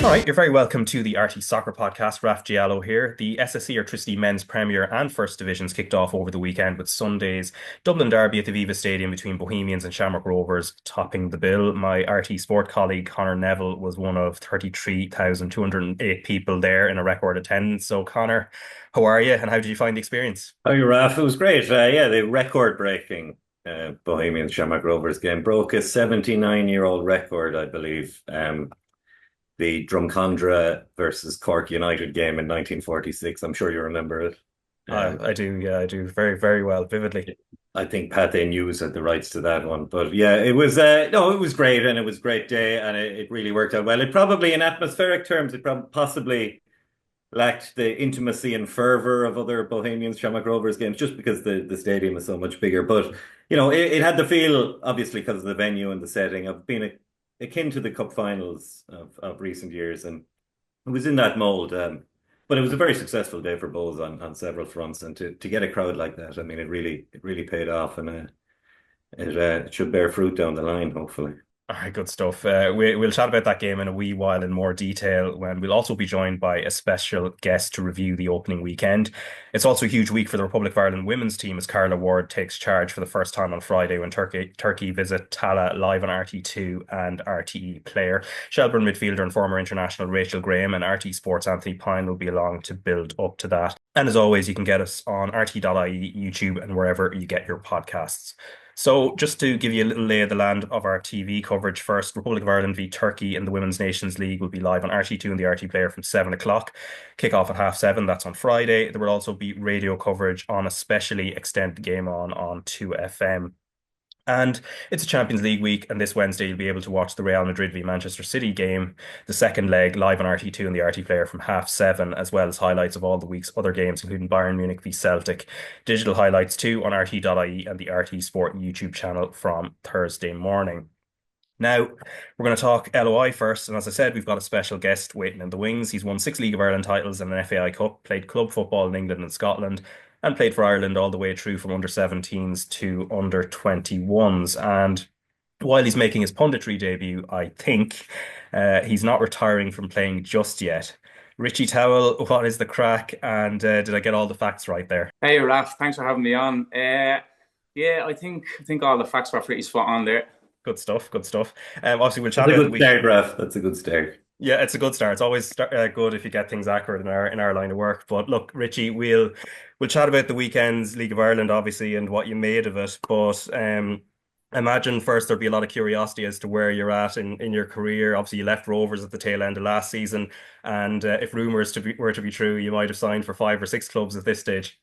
All right, you're very welcome to the RT Soccer Podcast. Raf Diallo here. The SSE Airtricity Men's Premier and First Divisions kicked off over the weekend with Sunday's Dublin Derby at the Viva Stadium between Bohemians and Shamrock Rovers topping the bill. My RT Sport colleague Conor Neville was one of 33,208 people there in a record attendance. So Conor, how are you and how did you find the experience? Hi, Raf. It was great. Yeah, the record-breaking Bohemian Shamrock Rovers game broke a 79-year-old record, I believe. The Drumcondra versus Cork United game in 1946. I'm sure you remember it. Um, I do, yeah, I do very, very well, vividly. I think Pathé News had the rights to that one, but yeah, it was no, it was great, and it was a great day, and it really worked out well. It probably, in atmospheric terms, it possibly lacked the intimacy and fervor of other Bohemians Shamrock Rovers games just because the stadium is so much bigger. But it had the feel, obviously, because of the venue and the setting of being akin to the cup finals of recent years, and it was in that mold. But it was a very successful day for Bohs on several fronts, and to get a crowd like that, I mean, it really paid off, and it should bear fruit down the line, hopefully. All right, good stuff. We'll chat about that game in a wee while in more detail when we'll also be joined by a special guest to review the opening weekend. It's also a huge week for the Republic of Ireland women's team as Carla Ward takes charge for the first time on Friday when Turkey visit Tala live on RT2 and RTE Player. Shelbourne midfielder and former international Rachel Graham and RT Sports Anthony Pyne will be along to build up to that. And as always, you can get us on RT.ie, YouTube, and wherever you get your podcasts. So, just to give you a little lay of the land of our TV coverage first, Republic of Ireland v Turkey in the Women's Nations League will be live on RT2 and the RT Player from 7 o'clock. Kick off at 7:30. That's on Friday. There will also be radio coverage on a specially extended game on 2FM. And it's a Champions League week, and this Wednesday you'll be able to watch the Real Madrid v Manchester City game, the second leg live on RT2 and the RT Player from 7:30, as well as highlights of all the week's other games, including Bayern Munich v Celtic. Digital highlights too on RT.ie and the RT Sport YouTube channel from Thursday morning. Now, we're going to talk LOI first, and as I said, we've got a special guest waiting in the wings. He's won 6 League of Ireland titles and an FAI Cup, played club football in England and Scotland, and played for Ireland all the way through from under 17s to under 21s. And while he's making his punditry debut, I think he's not retiring from playing just yet. Richie Towell, what is the crack? And did I get all the facts right there? Hey Raf, thanks for having me on. Yeah, I think all the facts were pretty spot on there. Good stuff, good stuff. Obviously, we'll That's chat a about the good week. start, Raf. That's a good start. Yeah, it's a good start. It's always good if you get things accurate in our line of work. But look, Richie, we'll chat about the weekend's League of Ireland, obviously, and what you made of it. But imagine first there'd be a lot of curiosity as to where you're at in your career. Obviously, you left Rovers at the tail end of last season, and if rumours were to be true, you might have signed for 5 or 6 clubs at this stage.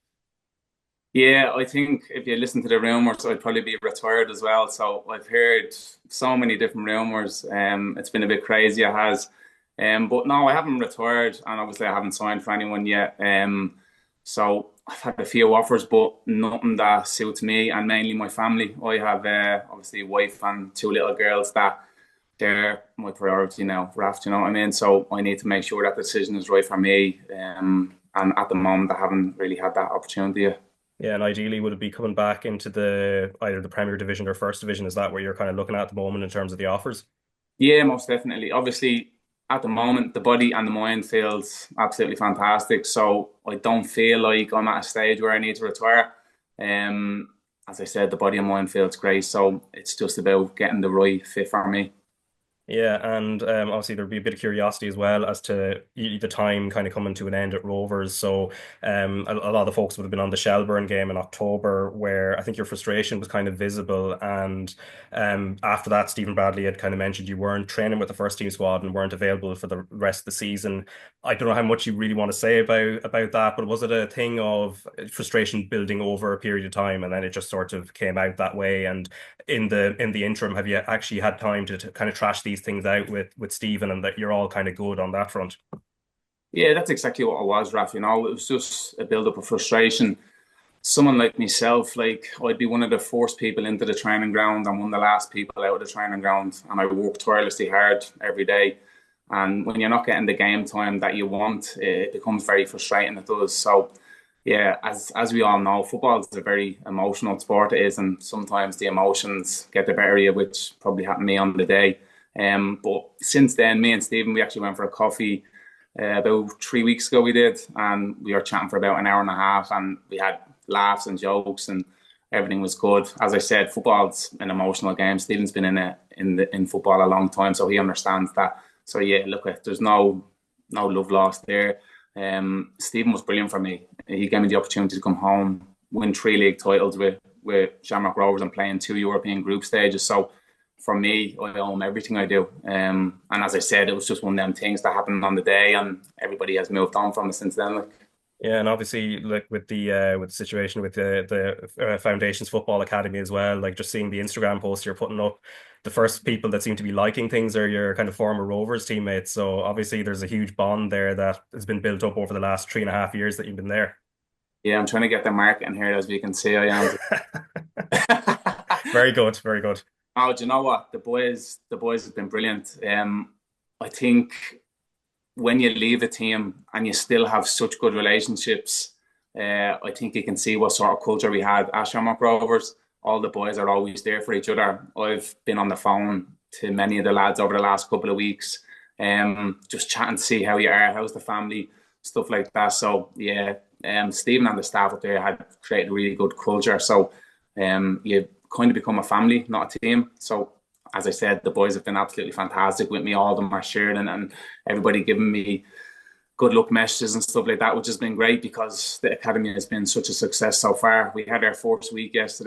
Yeah, I think if you listen to the rumours, I'd probably be retired as well. So I've heard so many different rumours. It's been a bit crazy, it has. But no, I haven't retired, and obviously I haven't signed for anyone yet. So I've had a few offers, but nothing that suits me and mainly my family. I have obviously a wife and 2 little girls that they're my priority now, Raf, you know what I mean? So I need to make sure that decision is right for me. And at the moment, I haven't really had that opportunity yet. Yeah, and ideally, would it be coming back into the either the Premier Division or First Division? Is that where you're kind of looking at the moment in terms of the offers? Yeah, most definitely. Obviously, at the moment, the body and the mind feels absolutely fantastic. So I don't feel like I'm at a stage where I need to retire. Um, as I said, the body and mind feels great. So it's just about getting the right fit for me. Yeah, and obviously there'd be a bit of curiosity as well as to the time kind of coming to an end at Rovers. So a lot of the folks would have been on the Shelbourne game in October, where I think your frustration was kind of visible. And after that, Stephen Bradley had kind of mentioned you weren't training with the first team squad and weren't available for the rest of the season. I don't know how much you really want to say about that, but was it a thing of frustration building over a period of time, and then it just sort of came out that way? And in the interim, have you actually had time to kind of trash these things out with Stephen, and that you're all kind of good on that front? Yeah, that's exactly what it was, Raf. You know, it was just a build up of frustration. Someone like myself, like I'd be one of the first people into the training ground and one of the last people out of the training ground. And I work tirelessly hard every day. And when you're not getting the game time that you want, it becomes very frustrating. It does. So, yeah, as we all know, football is a very emotional sport. It is, and sometimes the emotions get the better of you, which probably happened to me on the day. But since then, me and Stephen, we actually went for a coffee about 3 weeks ago we did, and we were chatting for about an hour and a half, and we had laughs and jokes, and everything was good. As I said, football's an emotional game. Stephen's been in football a long time, so he understands that. So yeah, look, there's no love lost there. Stephen was brilliant for me. He gave me the opportunity to come home, win 3 league titles with Shamrock Rovers, and playing 2 European group stages. So for me, I owe him everything I do. And as I said, it was just one of them things that happened on the day, and everybody has moved on from it since then. Like. Yeah, and obviously, like with the situation with the Foundations Football Academy as well, like just seeing the Instagram posts you're putting up, the first people that seem to be liking things are your kind of former Rovers teammates. So obviously, there's a huge bond there that has been built up over the last 3.5 years that you've been there. Yeah, I'm trying to get the marketing here, as we can see. I am. Very good, very good. Oh, do you know what? The boys have been brilliant. I think when you leave a team and you still have such good relationships, I think you can see what sort of culture we had at Shamrock Rovers. All the boys are always there for each other. I've been on the phone to many of the lads over the last couple of weeks, just chatting to see how you are, how's the family, stuff like that. So yeah, Stephen and the staff up there had created a really good culture. So you kind of become a family, not a team. So as I said, the boys have been absolutely fantastic with me. All of them are sharing, and everybody giving me good luck messages and stuff like that, which has been great because the academy has been such a success so far. We had our first week last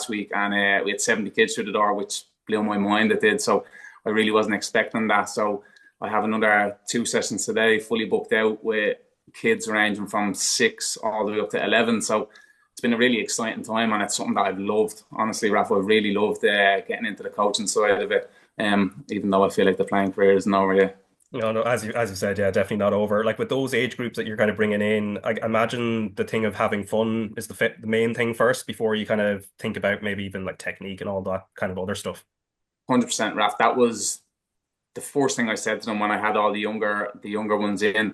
week, and we had 70 kids through the door, which blew my mind. It did. So I really wasn't expecting that. So I have another 2 sessions today, fully booked out, with kids ranging from 6 all the way up to 11. So it's been a really exciting time, and it's something that I've loved. Honestly, Rafa, I've really loved getting into the coaching side of it, even though I feel like the playing career isn't over yet. No, as you said, yeah, definitely not over. Like with those age groups that you're kind of bringing in, I imagine the thing of having fun is the main thing first before you kind of think about maybe even like technique and all that kind of other stuff. 100%, Raf. That was the first thing I said to them when I had all the younger ones in.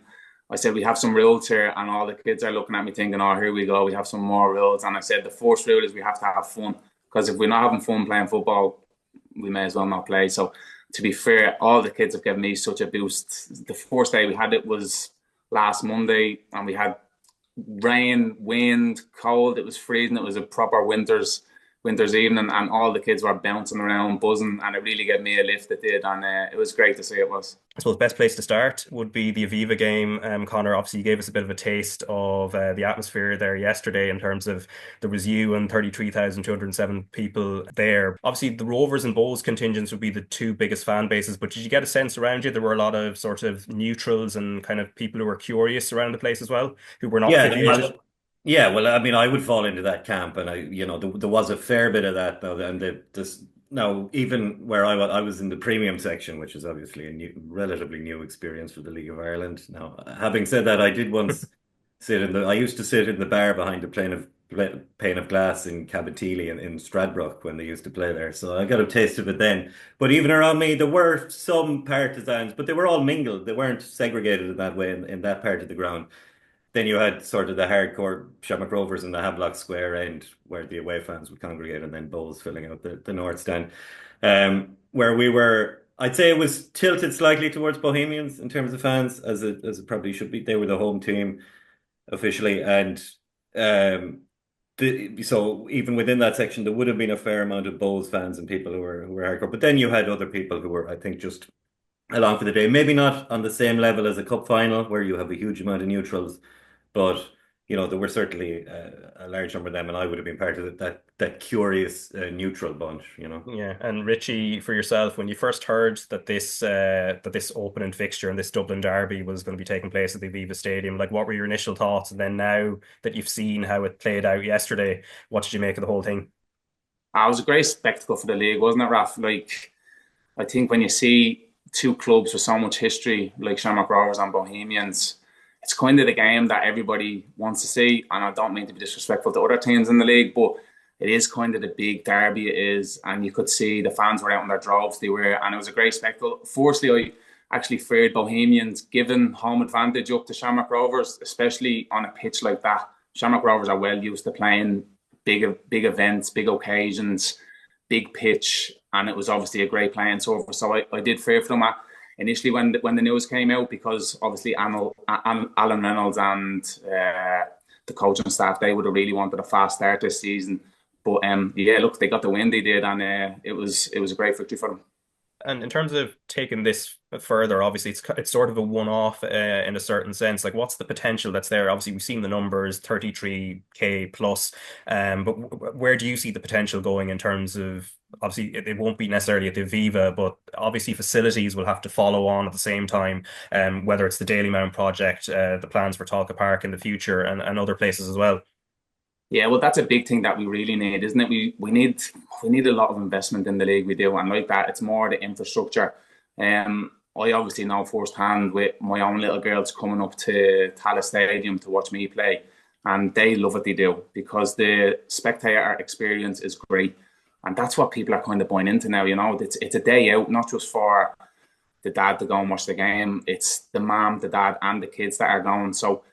I said, we have some rules here, and all the kids are looking at me thinking, oh, here we go, we have some more rules. And I said, the first rule is we have to have fun, because if we're not having fun playing football, we may as well not play. So to be fair, all the kids have given me such a boost. The first day we had it was last Monday, and we had rain, wind, cold. It was freezing. It was a proper winter's evening, and all the kids were bouncing around, buzzing, and it really gave me a lift. It did, and it was great to see. It was. I suppose best place to start would be the Aviva game. Conor, obviously you gave us a bit of a taste of the atmosphere there yesterday in terms of there was you and 33,207 people there. Obviously the Rovers and Bows contingents would be the 2 biggest fan bases, but did you get a sense around you there were a lot of sort of neutrals and kind of people who were curious around the place as well, who were not affiliated? Yeah, well, I mean, I would fall into that camp, and there was a fair bit of that though, and this now even where I was in the premium section, which is obviously a relatively new experience for the League of Ireland. Now, having said that, I used to sit in the bar behind a pane of glass in Cabotili in Stradbrook when they used to play there, so I got a taste of it then. But even around me, there were some partisans, but they were all mingled. They weren't segregated in that way in that part of the ground. Then you had sort of the hardcore Shamrock Rovers in the Havelock Square end where the away fans would congregate, and then Bulls filling out the North Stand. Where we were, I'd say it was tilted slightly towards Bohemians in terms of fans, as it probably should be. They were the home team officially, and so even within that section, there would have been a fair amount of Bulls fans and people who were hardcore. But then you had other people who were, I think, just along for the day. Maybe not on the same level as a cup final where you have a huge amount of neutrals. But there were certainly a large number of them, and I would have been part of that curious neutral bunch. Yeah, and Richie, for yourself, when you first heard that this opening fixture and this Dublin derby was going to be taking place at the Aviva Stadium, like what were your initial thoughts? And then now that you've seen how it played out yesterday, what did you make of the whole thing? It was a great spectacle for the league, wasn't it, Raf? Like, I think when you see 2 clubs with so much history, like Shamrock Rovers and Bohemians, it's kind of the game that everybody wants to see. And I don't mean to be disrespectful to other teams in the league, but it is kind of the big derby it is. And you could see the fans were out in their droves. And it was a great spectacle. Firstly, I actually feared Bohemians given home advantage up to Shamrock Rovers, especially on a pitch like that. Shamrock Rovers are well used to playing big events, big occasions, big pitch. and it was obviously a great playing surface. So I did fear for them initially when the news came out, because obviously Alan Reynolds and the coaching staff, they would have really wanted a fast start this season. But yeah, look, they got the win they did, and it was a great victory for them. And in terms of taking this further, obviously it's sort of a one-off in a certain sense. Like, what's the potential that's there? Obviously, we've seen the numbers, 33K plus. But where do you see the potential going in terms of, obviously it won't be necessarily at the Aviva, but obviously facilities will have to follow on at the same time. Whether it's the Dalymount project, the plans for Talca Park in the future, and other places as well. Yeah, well, that's a big thing that we really need, isn't it? We need a lot of investment in the league. We do, and like that, it's more the infrastructure. I obviously know firsthand with my own little girls coming up to Tallaght Stadium to watch me play, and they love what they do because the spectator experience is great, and that's what people are kind of buying into now. You know, it's a day out, not just for the dad to go and watch the game. It's the mom, the dad, and the kids that are going. So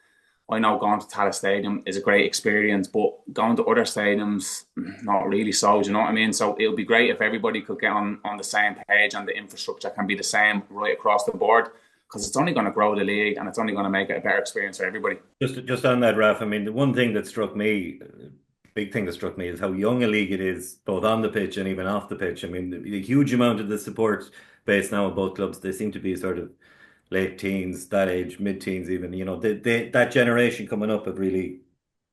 I know going to Tallaght Stadium is a great experience, but going to other stadiums, not really so. Do you know what I mean? So it would be great if everybody could get on the same page and the infrastructure can be the same right across the board, because it's only going to grow the league and it's only going to make it a better experience for everybody. Just on that, Raf, I mean, the one thing that struck me, big thing that struck me is how young a league it is, both on the pitch and even off the pitch. I mean, the huge amount of the support base now of both clubs, they seem to be sort of late teens, that age, mid-teens even. You know, that generation coming up have really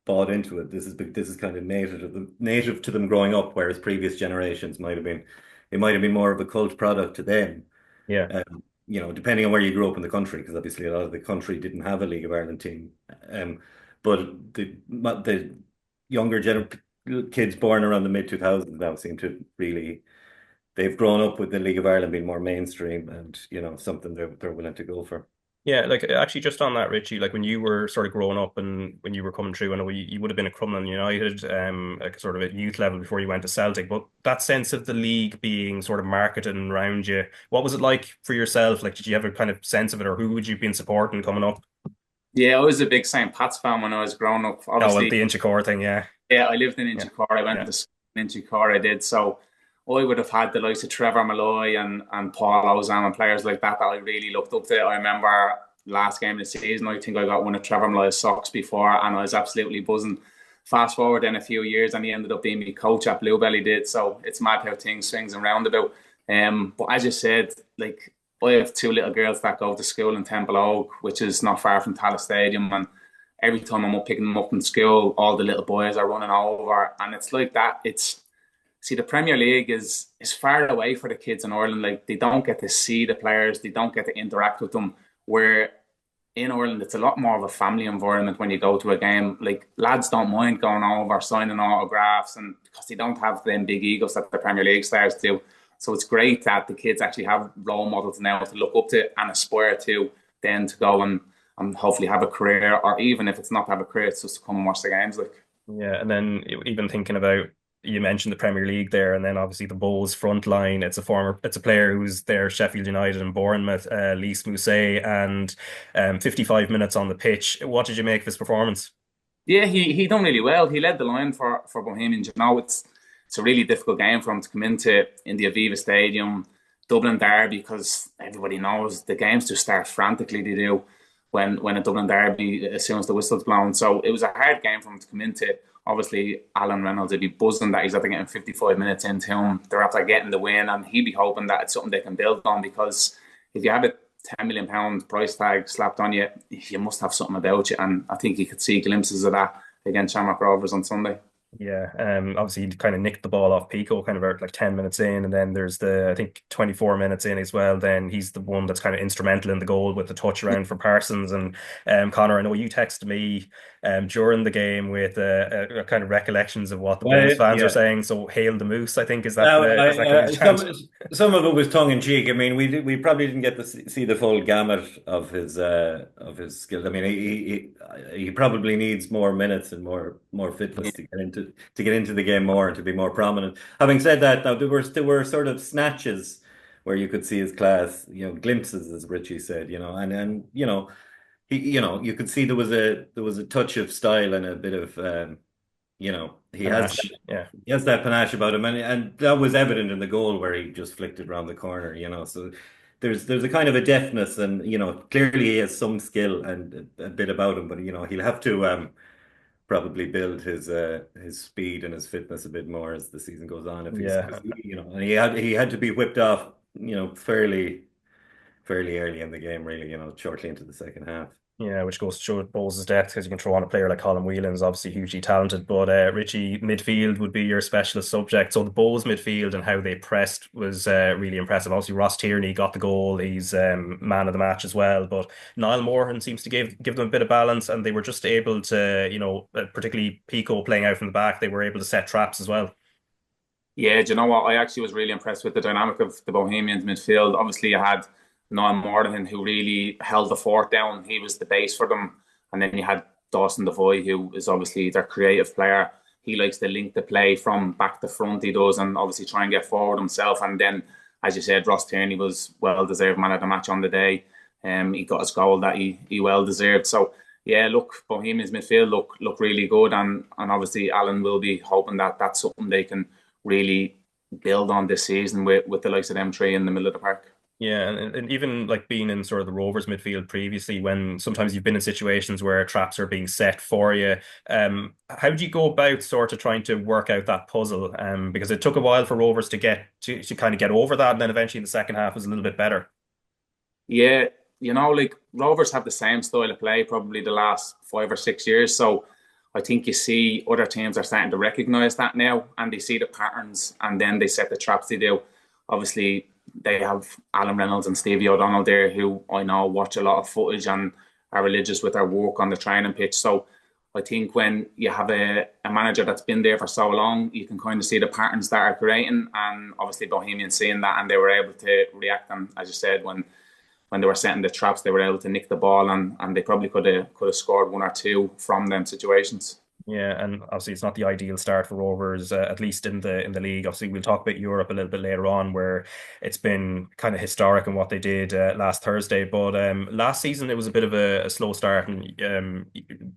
bought into it. This is kind of native to them growing up, whereas previous generations might have been more of a cult product to them. Yeah. You know, depending on where you grew up in the country, because obviously a lot of the country didn't have a League of Ireland team. But the younger kids born around the mid 2000s now seem to really, they've grown up with the League of Ireland being more mainstream and, you know, something they're willing to go for. Yeah, like actually just on that, Richie, like when you were sort of growing up and when you were coming through, I know you would have been at Crumlin United, like sort of at youth level before you went to Celtic, but that sense of the league being sort of marketed around you, what was it like for yourself? Like, did you have a kind of sense of it, or who would you been supporting coming up? Yeah, I was a big St. Pat's fan when I was growing up. Oh, well, Obviously, the Inchicore thing, yeah. yeah, I lived in Yeah. Inchicore. I went Yeah. to school in Inchicore, I did. So I would have had the likes of Trevor Malloy and Paul Ozam and players like that I really looked up to. I remember last game of the season, I think I got one of Trevor Malloy's socks before, and I was absolutely buzzing. Fast forward then a few years, and he ended up being my coach at Bluebell. He did. So it's mad how things swings and roundabout. But as you said, like I have two little girls that go to school in Temple Oak, which is not far from Tallaght Stadium, and every time I'm up picking them up from school, all the little boys are running over, and it's like that. It's see, the Premier League is far away for the kids in Ireland. Like they don't get to see the players, they don't get to interact with them. Where in Ireland, it's a lot more of a family environment when you go to a game. Like lads don't mind going over, signing autographs, and because they don't have them big egos that the Premier League stars do. So it's great that the kids actually have role models now to look up to and aspire to, then to go and hopefully have a career, or even if it's not to have a career, it's just to come and watch the games. Like, Yeah, and then even thinking about, you mentioned the Premier League there, and then obviously the Bulls front line. It's a player who's there, Sheffield United and Bournemouth, Lys Mousset, and 55 minutes on the pitch. What did you make of his performance? yeah, he done really well. He led the line for Bohemians. You know, it's a really difficult game for him to come into in the Aviva Stadium, Dublin Derby, because everybody knows the games just start frantically. They do when a Dublin Derby as soon as the whistle's blown. So it was a hard game for him to come into. Obviously, Alan Reynolds would be buzzing that he's after getting 55 minutes into him. They're after getting the win, and he'd be hoping that it's something they can build on, because if you have a £10 million price tag slapped on you, you must have something about you. And I think you could see glimpses of that against Shamrock Rovers on Sunday. Yeah, obviously he kind of nicked the ball off Pico kind of about like 10 minutes in, and then there's I think 24 minutes in as well. Then he's the one that's kind of instrumental in the goal with the touch around for Parsons. And Conor, I know you texted me during the game with kind of recollections of what the Bulls fans are Yeah. saying. So hail the Moose, I think, Now, is that kind of some of it was tongue in cheek. I mean, we probably didn't get to see the full gamut of his skills. I mean, he probably needs more minutes and more fitness to get into the game more and to be more prominent. Having said that, now there were sort of snatches where you could see his class, you know, glimpses, as Richie said, you know, and you know, you could see there was a touch of style and a bit of He has Panache. Yeah. he has that panache about him, and that was evident in the goal where he just flicked it around the corner. So there's a kind of a deftness, and clearly he has some skill and a bit about him, but he'll have to probably build his speed and his fitness a bit more as the season goes on. If he's, Yeah. 'cause and he had to be whipped off, fairly early in the game, really, shortly into the second half. Yeah, which goes to show Bose's depth because you can throw on a player like Colin Whelan's obviously hugely talented. But Richie, midfield would be your specialist subject. So the Bose midfield and how they pressed was really impressive. Obviously, Ross Tierney got the goal. He's man of the match as well. But Niall Moran seems to give them a bit of balance, and they were just able to, particularly Pico playing out from the back, they were able to set traps as well. Yeah, do you know what? I actually was really impressed with the dynamic of the Bohemians midfield. Obviously, you had Niall Morgan who really held the fort down. He was the base for them. And then you had Dawson Devoy, who is obviously their creative player. He likes to link the play from back to front, he does, and obviously try and get forward himself. And then, as you said, Ross Tierney was well deserved man of the match on the day. He got his goal that he well deserved. So yeah, look, Bohemians midfield look really good, and obviously Alan will be hoping that that's something they can really build on this season with the likes of them three in the middle of the park. Yeah, and even like being in sort of the Rovers midfield previously, when sometimes you've been in situations where traps are being set for you, how do you go about sort of trying to work out that puzzle? Because it took a while for Rovers to get to kind of get over that, and then eventually in the second half was a little bit better. Yeah, like Rovers have the same style of play probably the last 5 or 6 years. So I think you see other teams are starting to recognise that now, and they see the patterns, and then they set the traps they do. Obviously, they have Alan Reynolds and Stevie O'Donnell there, who I know watch a lot of footage and are religious with their work on the training pitch. So I think when you have a manager that's been there for so long, you can kind of see the patterns that are creating. And obviously, Bohemians seeing that, and they were able to react. And as you said, when they were setting the traps, they were able to nick the ball, and they probably could have scored one or two from them situations. Yeah, and obviously it's not the ideal start for Rovers, at least in the league. Obviously, we'll talk about Europe a little bit later on, where it's been kind of historic in what they did last Thursday. But last season it was a bit of a slow start, and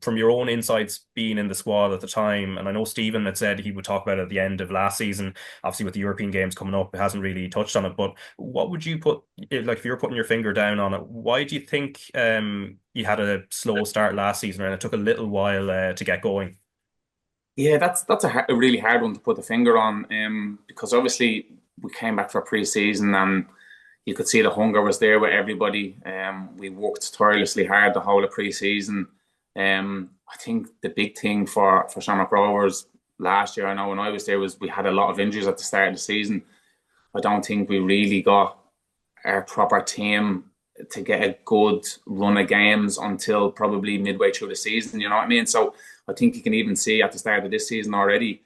from your own insights, being in the squad at the time, and I know Stephen had said he would talk about it at the end of last season. Obviously, with the European games coming up, it hasn't really touched on it. But what would you put, like, if you're putting your finger down on it? Why do you think you had a slow start last season, and it took a little while to get going? Yeah, that's a really hard one to put the finger on, because obviously we came back for pre-season and you could see the hunger was there with everybody. We worked tirelessly hard the whole of pre-season. I think the big thing for Shamrock Rovers last year, I know when I was there, was we had a lot of injuries at the start of the season. I don't think we really got our proper team to get a good run of games until probably midway through the season. You know what I mean? So I think you can even see at the start of this season already,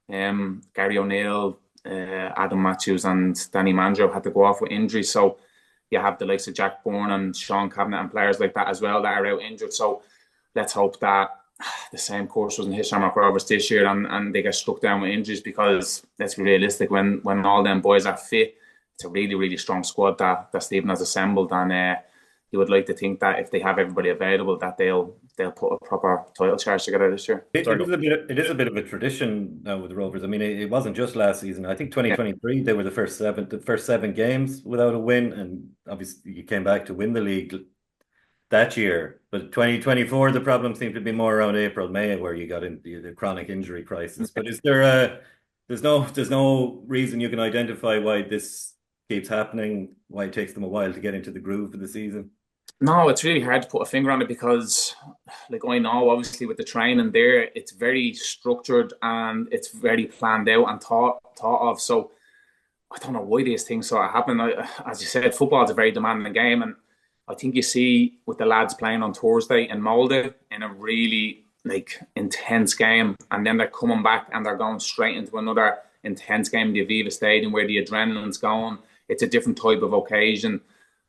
Gary O'Neill, Adam Matthews, and Danny Mandro had to go off with injuries. So you have the likes of Jack Bourne and Sean Cabinet and players like that as well that are out injured. So let's hope that the same course doesn't hit Shamrock Rovers this year, and they get struck down with injuries, because let's be realistic, when all them boys are fit, it's a really, really strong squad that Stephen has assembled, and you would like to think that if they have everybody available, that they'll put a proper title charge together this year. It is a bit of a tradition now with the Rovers. I mean, it wasn't just last season. I think Yeah. 2023 they were the first seven games without a win, and obviously you came back to win the league that year. But 2024, the problem seemed to be more around April, May, where you got into the chronic injury crisis. But is there there's no reason you can identify why this keeps happening, why it takes them a while to get into the groove of the season? No, it's really hard to put a finger on it, because, like, I know obviously with the training there, it's very structured and it's very planned out and thought of. So I don't know why these things sort of happen. As you said, football is a very demanding game, and I think you see with the lads playing on Thursday in Molde in a really like intense game, and then they're coming back and they're going straight into another intense game in the Aviva Stadium where the adrenaline's going. It's a different type of occasion,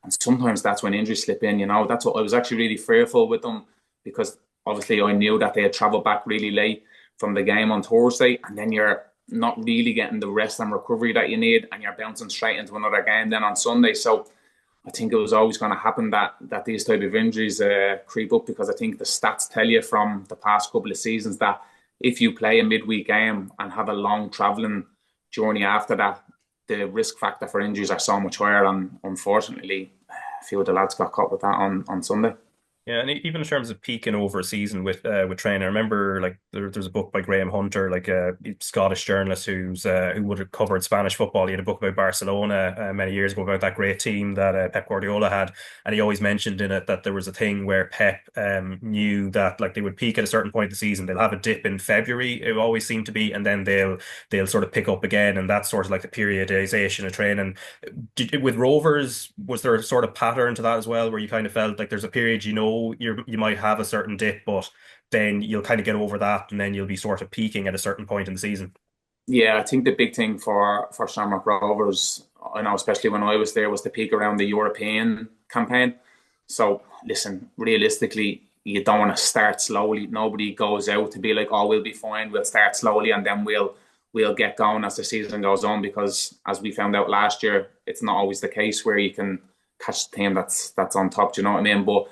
and sometimes that's when injuries slip in. That's what I was actually really fearful with them, because obviously I knew that they had travelled back really late from the game on Thursday, and then you're not really getting the rest and recovery that you need, and you're bouncing straight into another game then on Sunday. So I think it was always going to happen that these type of injuries creep up, because I think the stats tell you from the past couple of seasons that if you play a midweek game and have a long travelling journey after that, the risk factor for injuries are so much higher. And unfortunately, a few of the lads got caught with that on Sunday. Yeah, and even in terms of peaking over a season with training, I remember like there's a book by Graham Hunter, like a Scottish journalist who would have covered Spanish football. He had a book about Barcelona many years ago about that great team that Pep Guardiola had, and he always mentioned in it that there was a thing where Pep knew that like they would peak at a certain point of the season, they'll have a dip in February, it always seemed to be, and then they'll sort of pick up again, and that's sort of like the periodization of training. With Rovers, was there a sort of pattern to that as well, where you kind of felt like there's a period you might have a certain dip, but then you'll kind of get over that, and then you'll be sort of peaking at a certain point in the season? Yeah, I think the big thing for Shamrock Rovers, I know especially when I was there, was the peak around the European campaign. So listen, realistically, you don't want to start slowly. Nobody goes out to be like, "Oh, we'll be fine. We'll start slowly, and then we'll get going as the season goes on." Because as we found out last year, it's not always the case where you can catch the team that's on top. Do you know what I mean? But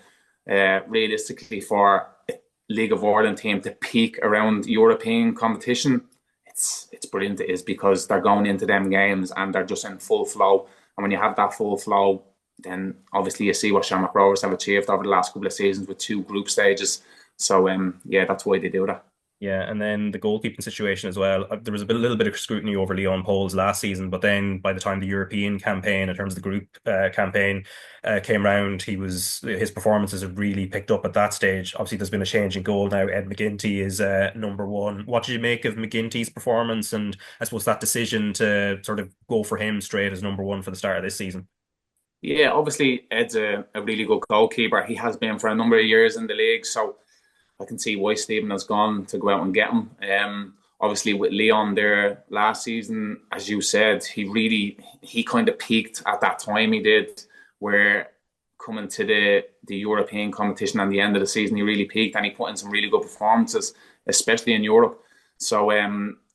realistically, for a League of Ireland team to peak around European competition, it's brilliant. It is, because they're going into them games and they're just in full flow. And when you have that full flow, then obviously you see what Shamrock Rovers have achieved over the last couple of seasons with two group stages. So yeah, that's why they do that. Yeah, and then the goalkeeping situation as well. There was little bit of scrutiny over Leon Poles last season, but then by the time the European campaign, in terms of the group campaign, came round, his performances have really picked up at that stage. Obviously, there's been a change in goal now. Ed McGinty is number one. What did you make of McGinty's performance, and I suppose that decision to sort of go for him straight as number one for the start of this season? Yeah, obviously Ed's a really good goalkeeper. He has been for a number of years in the league, so I can see why Stephen has gone to go out and get him. Obviously with Leon there last season, as you said, he kind of peaked at that time. He did, where coming to the European competition and the end of the season, he really peaked and he put in some really good performances, especially in Europe. So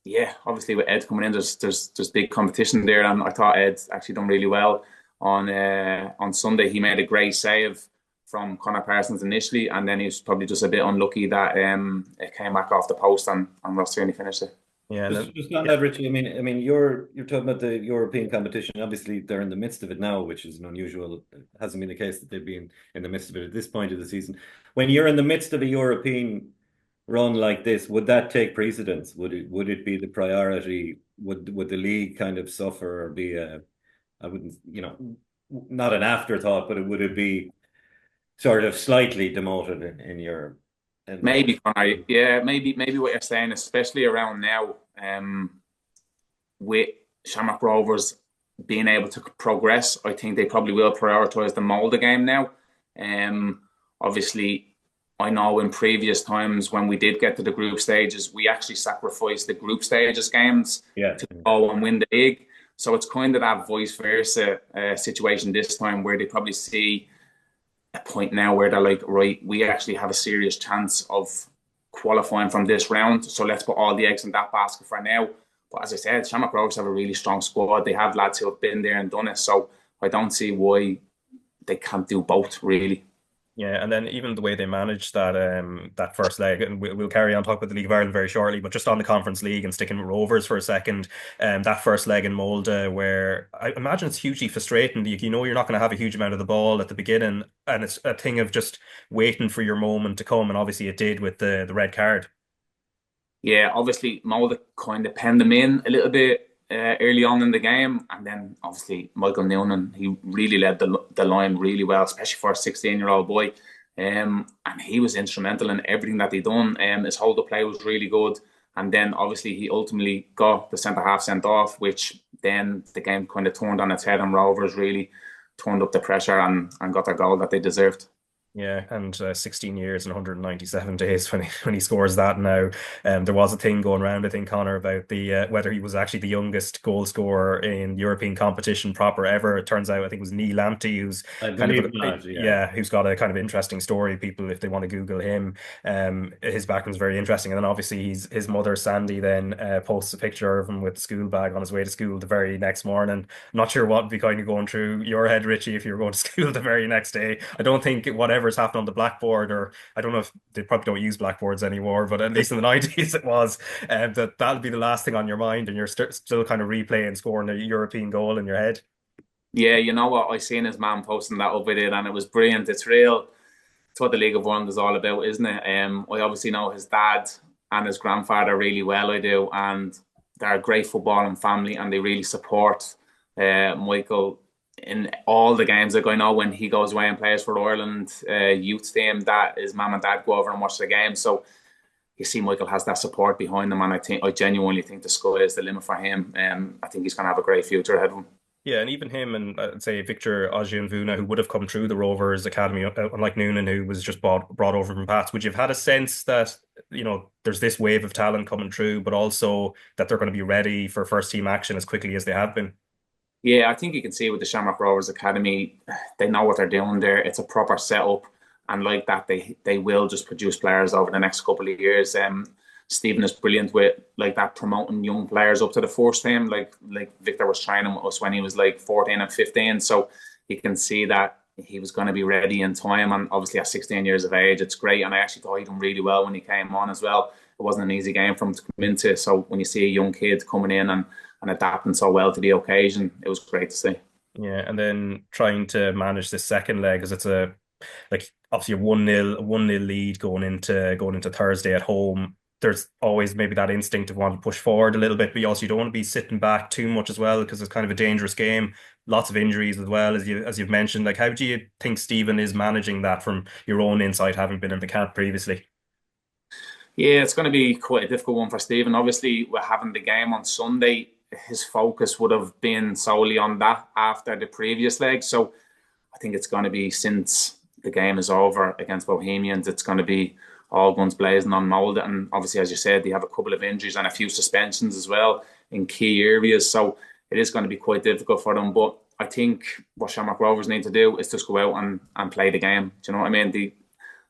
yeah, obviously with Ed coming in, there's big competition there, and I thought Ed actually done really well on Sunday. He made a great save from Conor Parsons initially, and then he was probably just a bit unlucky that it came back off the post and Ross Tierney finished it. Yeah, and then, Just on yeah. that, Richie. I mean, you're talking about the European competition. Obviously, they're in the midst of it now, which is an unusual. It hasn't been the case that they've been in the midst of it at this point of the season. When you're in the midst of a European run like this, would that take precedence? Would it be the priority? Would the league kind of suffer or be a, I wouldn't, not an afterthought, but would it be sort of slightly demoted in your in the Maybe, Conor, yeah, maybe what you're saying, especially around now, with Shamrock Rovers being able to progress, I think they probably will prioritise the Molde game now. Obviously, I know in previous times when we did get to the group stages, we actually sacrificed the group stages games yeah. to go and win the league. So it's kind of that vice versa situation this time, where they probably see a point now where they're like, right, we actually have a serious chance of qualifying from this round. So let's put all the eggs in that basket for now. But as I said, Shamrock Rovers have a really strong squad. They have lads who have been there and done it. So I don't see why they can't do both, really. Yeah, and then even the way they managed that first leg, and we'll carry on talking about the League of Ireland very shortly, but just on the Conference League and sticking with Rovers for a second, that first leg in Molde, where I imagine it's hugely frustrating. You know you're not going to have a huge amount of the ball at the beginning, and it's a thing of just waiting for your moment to come, and obviously it did with the red card. Yeah, obviously Molde kind of penned them in a little bit early on in the game, and then obviously Michael Noonan, he really led the line really well, especially for a 16-year-old boy. And he was instrumental in everything that he done. His hold up play was really good, and then obviously he ultimately got the centre half sent off, which then the game kind of turned on its head, and Rovers really turned up the pressure and got their goal that they deserved. Yeah, and 16 years and 197 days when he scores that now. There was a thing going around, I think, Conor, about the whether he was actually the youngest goal scorer in European competition proper ever. It turns out, I think it was Neil Lamptey, who's I kind of believe not. Yeah. yeah, who's got a kind of interesting story. People, if they want to Google him, his background's very interesting. And then obviously his mother Sandy then posts a picture of him with the school bag on his way to school the very next morning. Not sure what would be kind of going through your head, Richie, if you were going to school the very next day. I don't think whatever whatever's happened on the blackboard, or I don't know if they probably don't use blackboards anymore, but at least in the 90s it was, that'll be the last thing on your mind, and you're still kind of replaying scoring a European goal in your head. Yeah, you know what? I seen his man posting that up with it, and it was brilliant. It's real. It's what the League of One is all about, isn't it? I obviously know his dad and his grandfather really well. I do, and they're a great footballing family, and they really support Michael in all the games. Like I know when he goes away and plays for Ireland youth team, that his mum and dad go over and watch the game. So you see, Michael has that support behind him, and I genuinely think the sky is the limit for him. I think he's going to have a great future ahead of him. Yeah, and even him and I'd say Victor Ojianvuna, who would have come through the Rovers Academy, unlike Noonan, who was just brought over from Pats, would you have had a sense that, there's this wave of talent coming through, but also that they're going to be ready for first team action as quickly as they have been? Yeah, I think you can see with the Shamrock Rovers Academy, they know what they're doing there. It's a proper setup, and like that, they will just produce players over the next couple of years. Stephen is brilliant with like that promoting young players up to the first team. Like Victor was training with us when he was like 14 and 15, so you can see that he was going to be ready in time. And obviously at 16 years of age, it's great. And I actually thought he done really well when he came on as well. It wasn't an easy game for him to come into. So when you see a young kid coming in and adapting so well to the occasion, it was great to see. Yeah, and then trying to manage this second leg, because it's like obviously a 1-0 lead going into Thursday at home. There's always maybe that instinct of wanting to push forward a little bit, but you don't want to be sitting back too much as well, because it's kind of a dangerous game. Lots of injuries as well, as you've mentioned. Like, how do you think Stephen is managing that from your own insight, having been in the camp previously? Yeah, it's going to be quite a difficult one for Stephen. Obviously, we're having the game on Sunday. His focus would have been solely on that after the previous leg. So I think it's going to be, since the game is over against Bohemians, it's going to be all guns blazing on Molde. And obviously, as you said, they have a couple of injuries and a few suspensions as well in key areas. So it is going to be quite difficult for them. But I think what Shamrock Rovers need to do is just go out and play the game. Do you know what I mean? They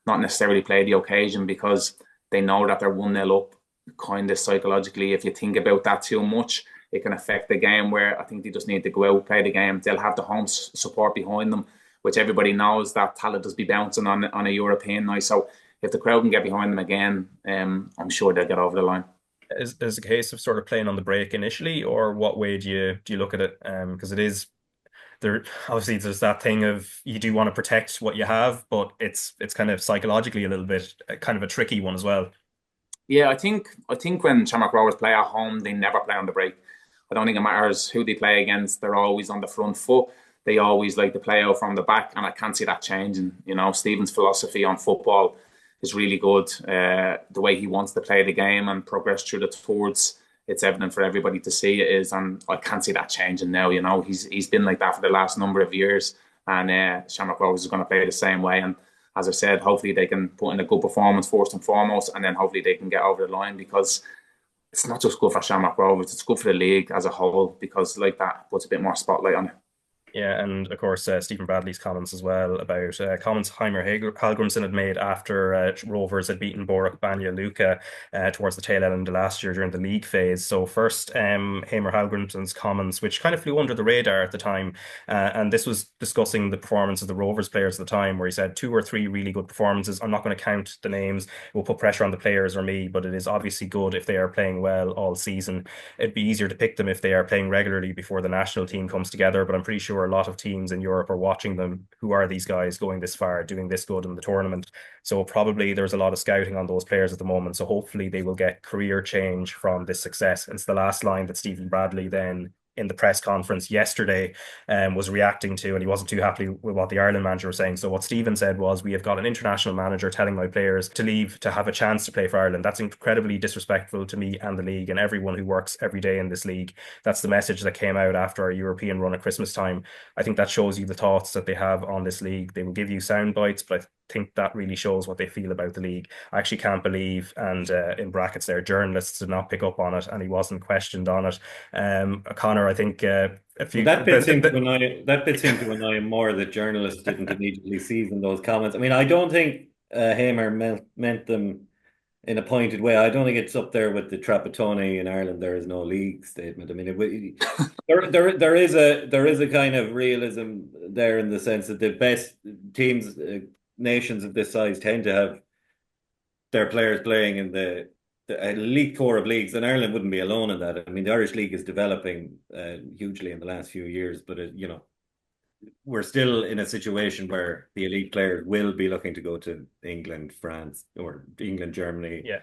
not necessarily play the occasion, because they know that they're 1-0 up kind of psychologically. If you think about that too much, it can affect the game, where I think they just need to go out, play the game. They'll have the home support behind them, which everybody knows that talent does be bouncing on a European night. So if the crowd can get behind them again, I'm sure they'll get over the line. Is a case of sort of playing on the break initially, or what way do you look at it? Because it is there, obviously there's that thing of you do want to protect what you have, but it's kind of psychologically a little bit kind of a tricky one as well. Yeah, I think when Shamrock Rovers play at home, they never play on the break. I don't think it matters who they play against; they're always on the front foot. They always like to play out from the back, and I can't see that changing. Stephen's philosophy on football is really good. The way he wants to play the game and progress through the towards, it's evident for everybody to see it is, and I can't see that changing now. He's been like that for the last number of years, and Shamrock Rovers is going to play the same way. And as I said, hopefully they can put in a good performance first and foremost, and then hopefully they can get over the line, because it's not just good for Shamrock Rovers, it's good for the league as a whole, because like that puts a bit more spotlight on it. Yeah, and of course, Stephen Bradley's comments as well about comments Heimer Hallgrimsson had made after Rovers had beaten Boruk Banja Luka towards the tail end of last year during the league phase. So first, Heimer Hallgrimsson's comments, which kind of flew under the radar at the time, and this was discussing the performance of the Rovers players at the time, where he said 2 or 3 really good performances. I'm not going to count the names; it will put pressure on the players or me, but it is obviously good if they are playing well all season. It'd be easier to pick them if they are playing regularly before the national team comes together, but I'm pretty sure a lot of teams in Europe are watching them. Who are these guys going this far, doing this good in the tournament? So probably there's a lot of scouting on those players at the moment. So hopefully they will get career change from this success. And it's the last line that Stephen Bradley then in the press conference yesterday was reacting to, and he wasn't too happy with what the Ireland manager was saying. So what Stephen said was, we have got an international manager telling my players to leave to have a chance to play for Ireland. That's incredibly disrespectful to me and the league and everyone who works every day in this league. That's the message that came out after our European run at Christmas time. I think that shows you the thoughts that they have on this league. They will give you sound bites, but I think that really shows what they feel about the league. I actually can't believe, and in brackets there, journalists did not pick up on it, and he wasn't questioned on it. Conor, I think if you That bits into annoy him more, that journalists didn't immediately season those comments. I mean, I don't think Hamer meant them in a pointed way. I don't think it's up there with the Trapattoni in Ireland there is no league statement. I mean, there is a kind of realism there, in the sense that the best teams nations of this size tend to have their players playing in the elite core of leagues, and Ireland wouldn't be alone in that. I mean, the Irish league is developing hugely in the last few years, but we're still in a situation where the elite players will be looking to go to England, France, or England, Germany, Yeah.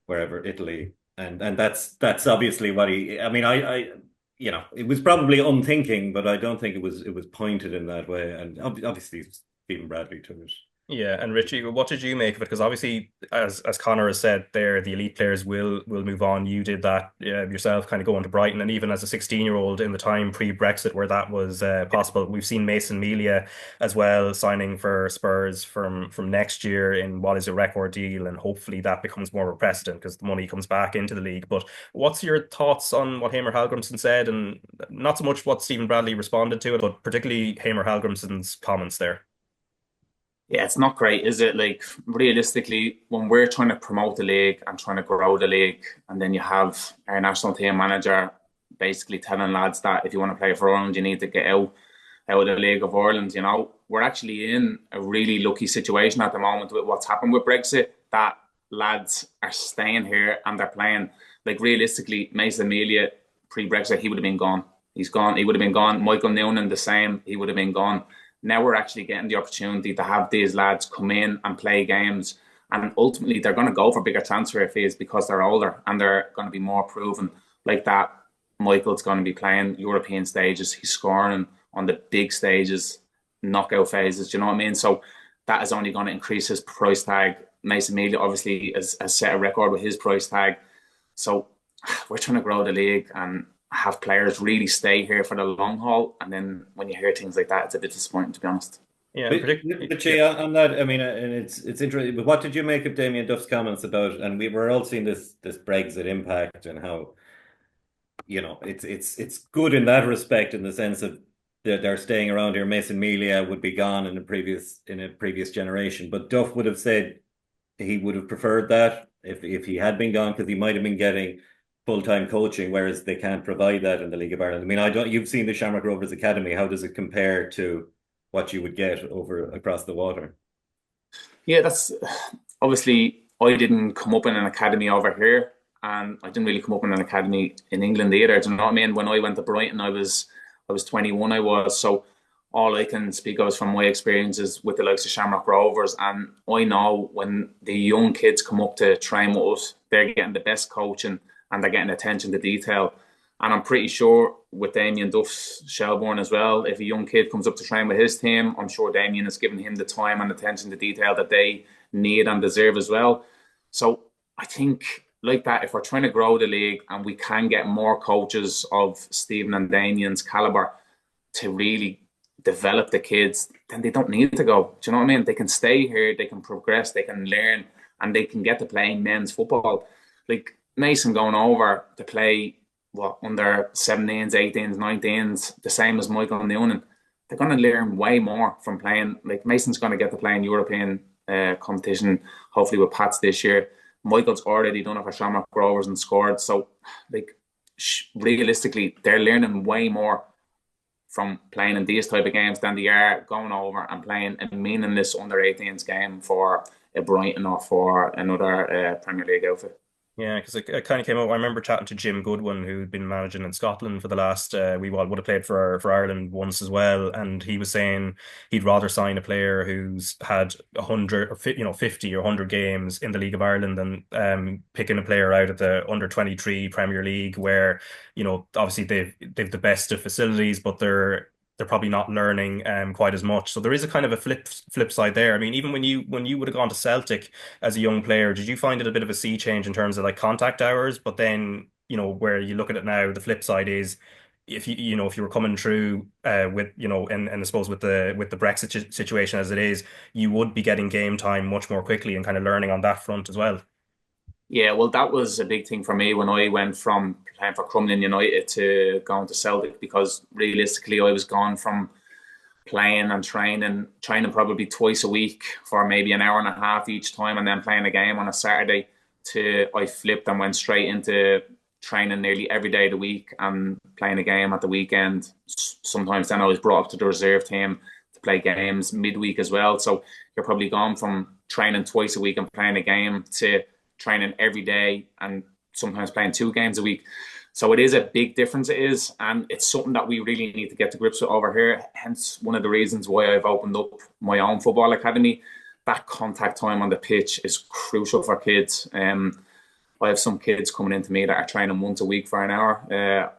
wherever, Italy, and that's obviously what he. I mean, it was probably unthinking, but I don't think it was pointed in that way, and obviously Stephen Bradley took it. Yeah, and Richie, what did you make of it? Because obviously, as Conor has said there, the elite players will move on. You did that yourself, kind of going to Brighton, and even as a 16-year-old in the time pre-Brexit where that was possible. We've seen Mason Melia as well signing for Spurs from next year in what is a record deal, and hopefully that becomes more of a precedent because the money comes back into the league. But what's your thoughts on what Hamer Hallgrimsson said, and not so much what Stephen Bradley responded to it, but particularly Hamer Hallgrimsson's comments there? Yeah, it's not great, is it? Like, realistically, when we're trying to promote the league and trying to grow the league, and then you have our national team manager basically telling lads that if you want to play for Ireland, you need to get out of the League of Ireland. We're actually in a really lucky situation at the moment with what's happened with Brexit, that lads are staying here and they're playing. Like, realistically, Mason Melia, pre-Brexit, he would have been gone. He's gone. He would have been gone. Michael Noonan, the same. He would have been gone. Now we're actually getting the opportunity to have these lads come in and play games. And ultimately, they're going to go for bigger transfer fees because they're older and they're going to be more proven. Like that, Michael's going to be playing European stages. He's scoring on the big stages, knockout phases. Do you know what I mean? So that is only going to increase his price tag. Mason Melia obviously has set a record with his price tag. So we're trying to grow the league and have players really stay here for the long haul. And then when you hear things like that, it's a bit disappointing, to be honest. Yeah, But on that, I mean, and it's interesting. But what did you make of Damien Duff's comments about? And we were all seeing this Brexit impact and how it's good in that respect, in the sense of that they're staying around here. Mason Melia would be gone in a previous generation, but Duff would have said he would have preferred that if he had been gone, because he might have been getting full-time coaching, whereas they can't provide that in the League of Ireland. I mean, you've seen the Shamrock Rovers Academy. How does it compare to what you would get over across the water? Yeah, that's obviously, I didn't come up in an academy over here, and I didn't really come up in an academy in England either. Do you know what I mean? When I went to Brighton, I was 21. So all I can speak of is from my experiences with the likes of Shamrock Rovers, and I know when the young kids come up to train with us, they're getting the best coaching and they're getting attention to detail. And I'm pretty sure with Damien Duff's Shelbourne as well, if a young kid comes up to train with his team, I'm sure Damien is giving him the time and attention to detail that they need and deserve as well. So I think, like that, if we're trying to grow the league and we can get more coaches of Stephen and Damien's caliber to really develop the kids, then they don't need to go. Do you know what I mean? They can stay here, they can progress, they can learn, and they can get to playing men's football. Like Mason going over to play under 17s, 18s, 19s, the same as Michael Noonan. They're going to learn way more from playing. Like Mason's going to get to play in European competition, hopefully with Pats this year. Michael's already done it for Shamrock Rovers and scored. So, like, realistically, they're learning way more from playing in these type of games than they are going over and playing a meaningless under 18s game for a Brighton or for another Premier League outfit. Yeah, because it kind of came out. I remember chatting to Jim Goodwin, who'd been managing in Scotland for the last wee while, would have played for Ireland once as well, and he was saying he'd rather sign a player who's had 100 or 50 or 100 games in the League of Ireland than picking a player out of the under 23 Premier League, where obviously they've the best of facilities, but they're probably not learning quite as much. So there is a kind of a flip side there. I mean, even when you would have gone to Celtic as a young player, did you find it a bit of a sea change in terms of like contact hours? But then, where you look at it now, the flip side is if you were coming through with and I suppose with the Brexit situation as it is, you would be getting game time much more quickly and kind of learning on that front as well. Yeah, well, that was a big thing for me when I went from playing for Crumlin United to going to Celtic, because realistically, I was gone from playing and training probably twice a week for maybe an hour and a half each time, and then playing a game on a Saturday, to I flipped and went straight into training nearly every day of the week and playing a game at the weekend. Sometimes then I was brought up to the reserve team to play games midweek as well. So you're probably gone from training twice a week and playing a game to training every day and sometimes playing 2 games a week. So it is a big difference, it is, and it's something that we really need to get to grips with over here. Hence, one of the reasons why I've opened up my own football academy. That contact time on the pitch is crucial for kids. I have some kids coming into me that are training once a week for an hour.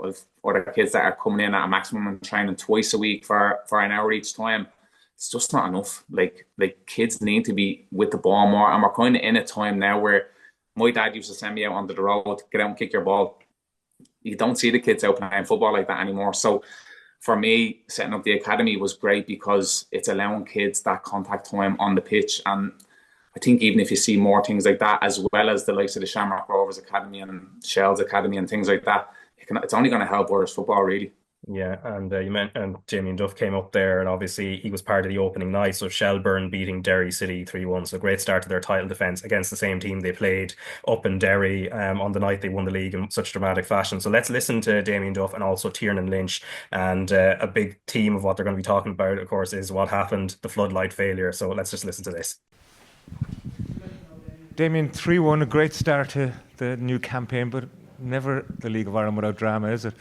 I've other kids that are coming in at a maximum and training twice a week for an hour each time. It's just not enough. Like kids need to be with the ball more, and we're kind of in a time now where my dad used to send me out onto the road, get out and kick your ball. You don't see the kids out playing football like that anymore. So for me, setting up the academy was great because it's allowing kids that contact time on the pitch. And I think even if you see more things like that, as well as the likes of the Shamrock Rovers Academy and Shell's Academy and things like that, it's only going to help Irish football, really. Yeah, and you mentioned Damien Duff came up there, and obviously he was part of the opening night. So Shelburne beating Derry City 3-1. So great start to their title defence against the same team they played up in Derry on the night they won the league in such dramatic fashion. So let's listen to Damien Duff and also Tiernan Lynch. And a big theme of what they're going to be talking about, of course, is what happened, the floodlight failure. So let's just listen to this. Damien, 3-1, a great start to the new campaign, but never the League of Ireland without drama, is it?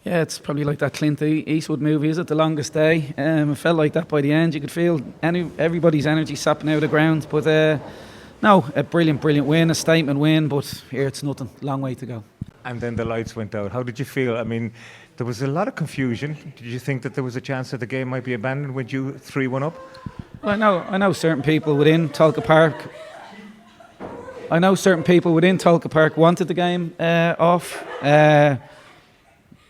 Yeah, it's probably like that Clint Eastwood movie, is it? The Longest Day. It felt like that by the end. You could feel everybody's energy sapping out of the ground. But no, a brilliant win, a statement win. But here it's nothing. Long way to go. And then the lights went out. How did you feel? I mean, there was a lot of confusion. Did you think that there was a chance that the game might be abandoned when you 3-1 up? Well, I know certain people within Tolka Park. Wanted the game off.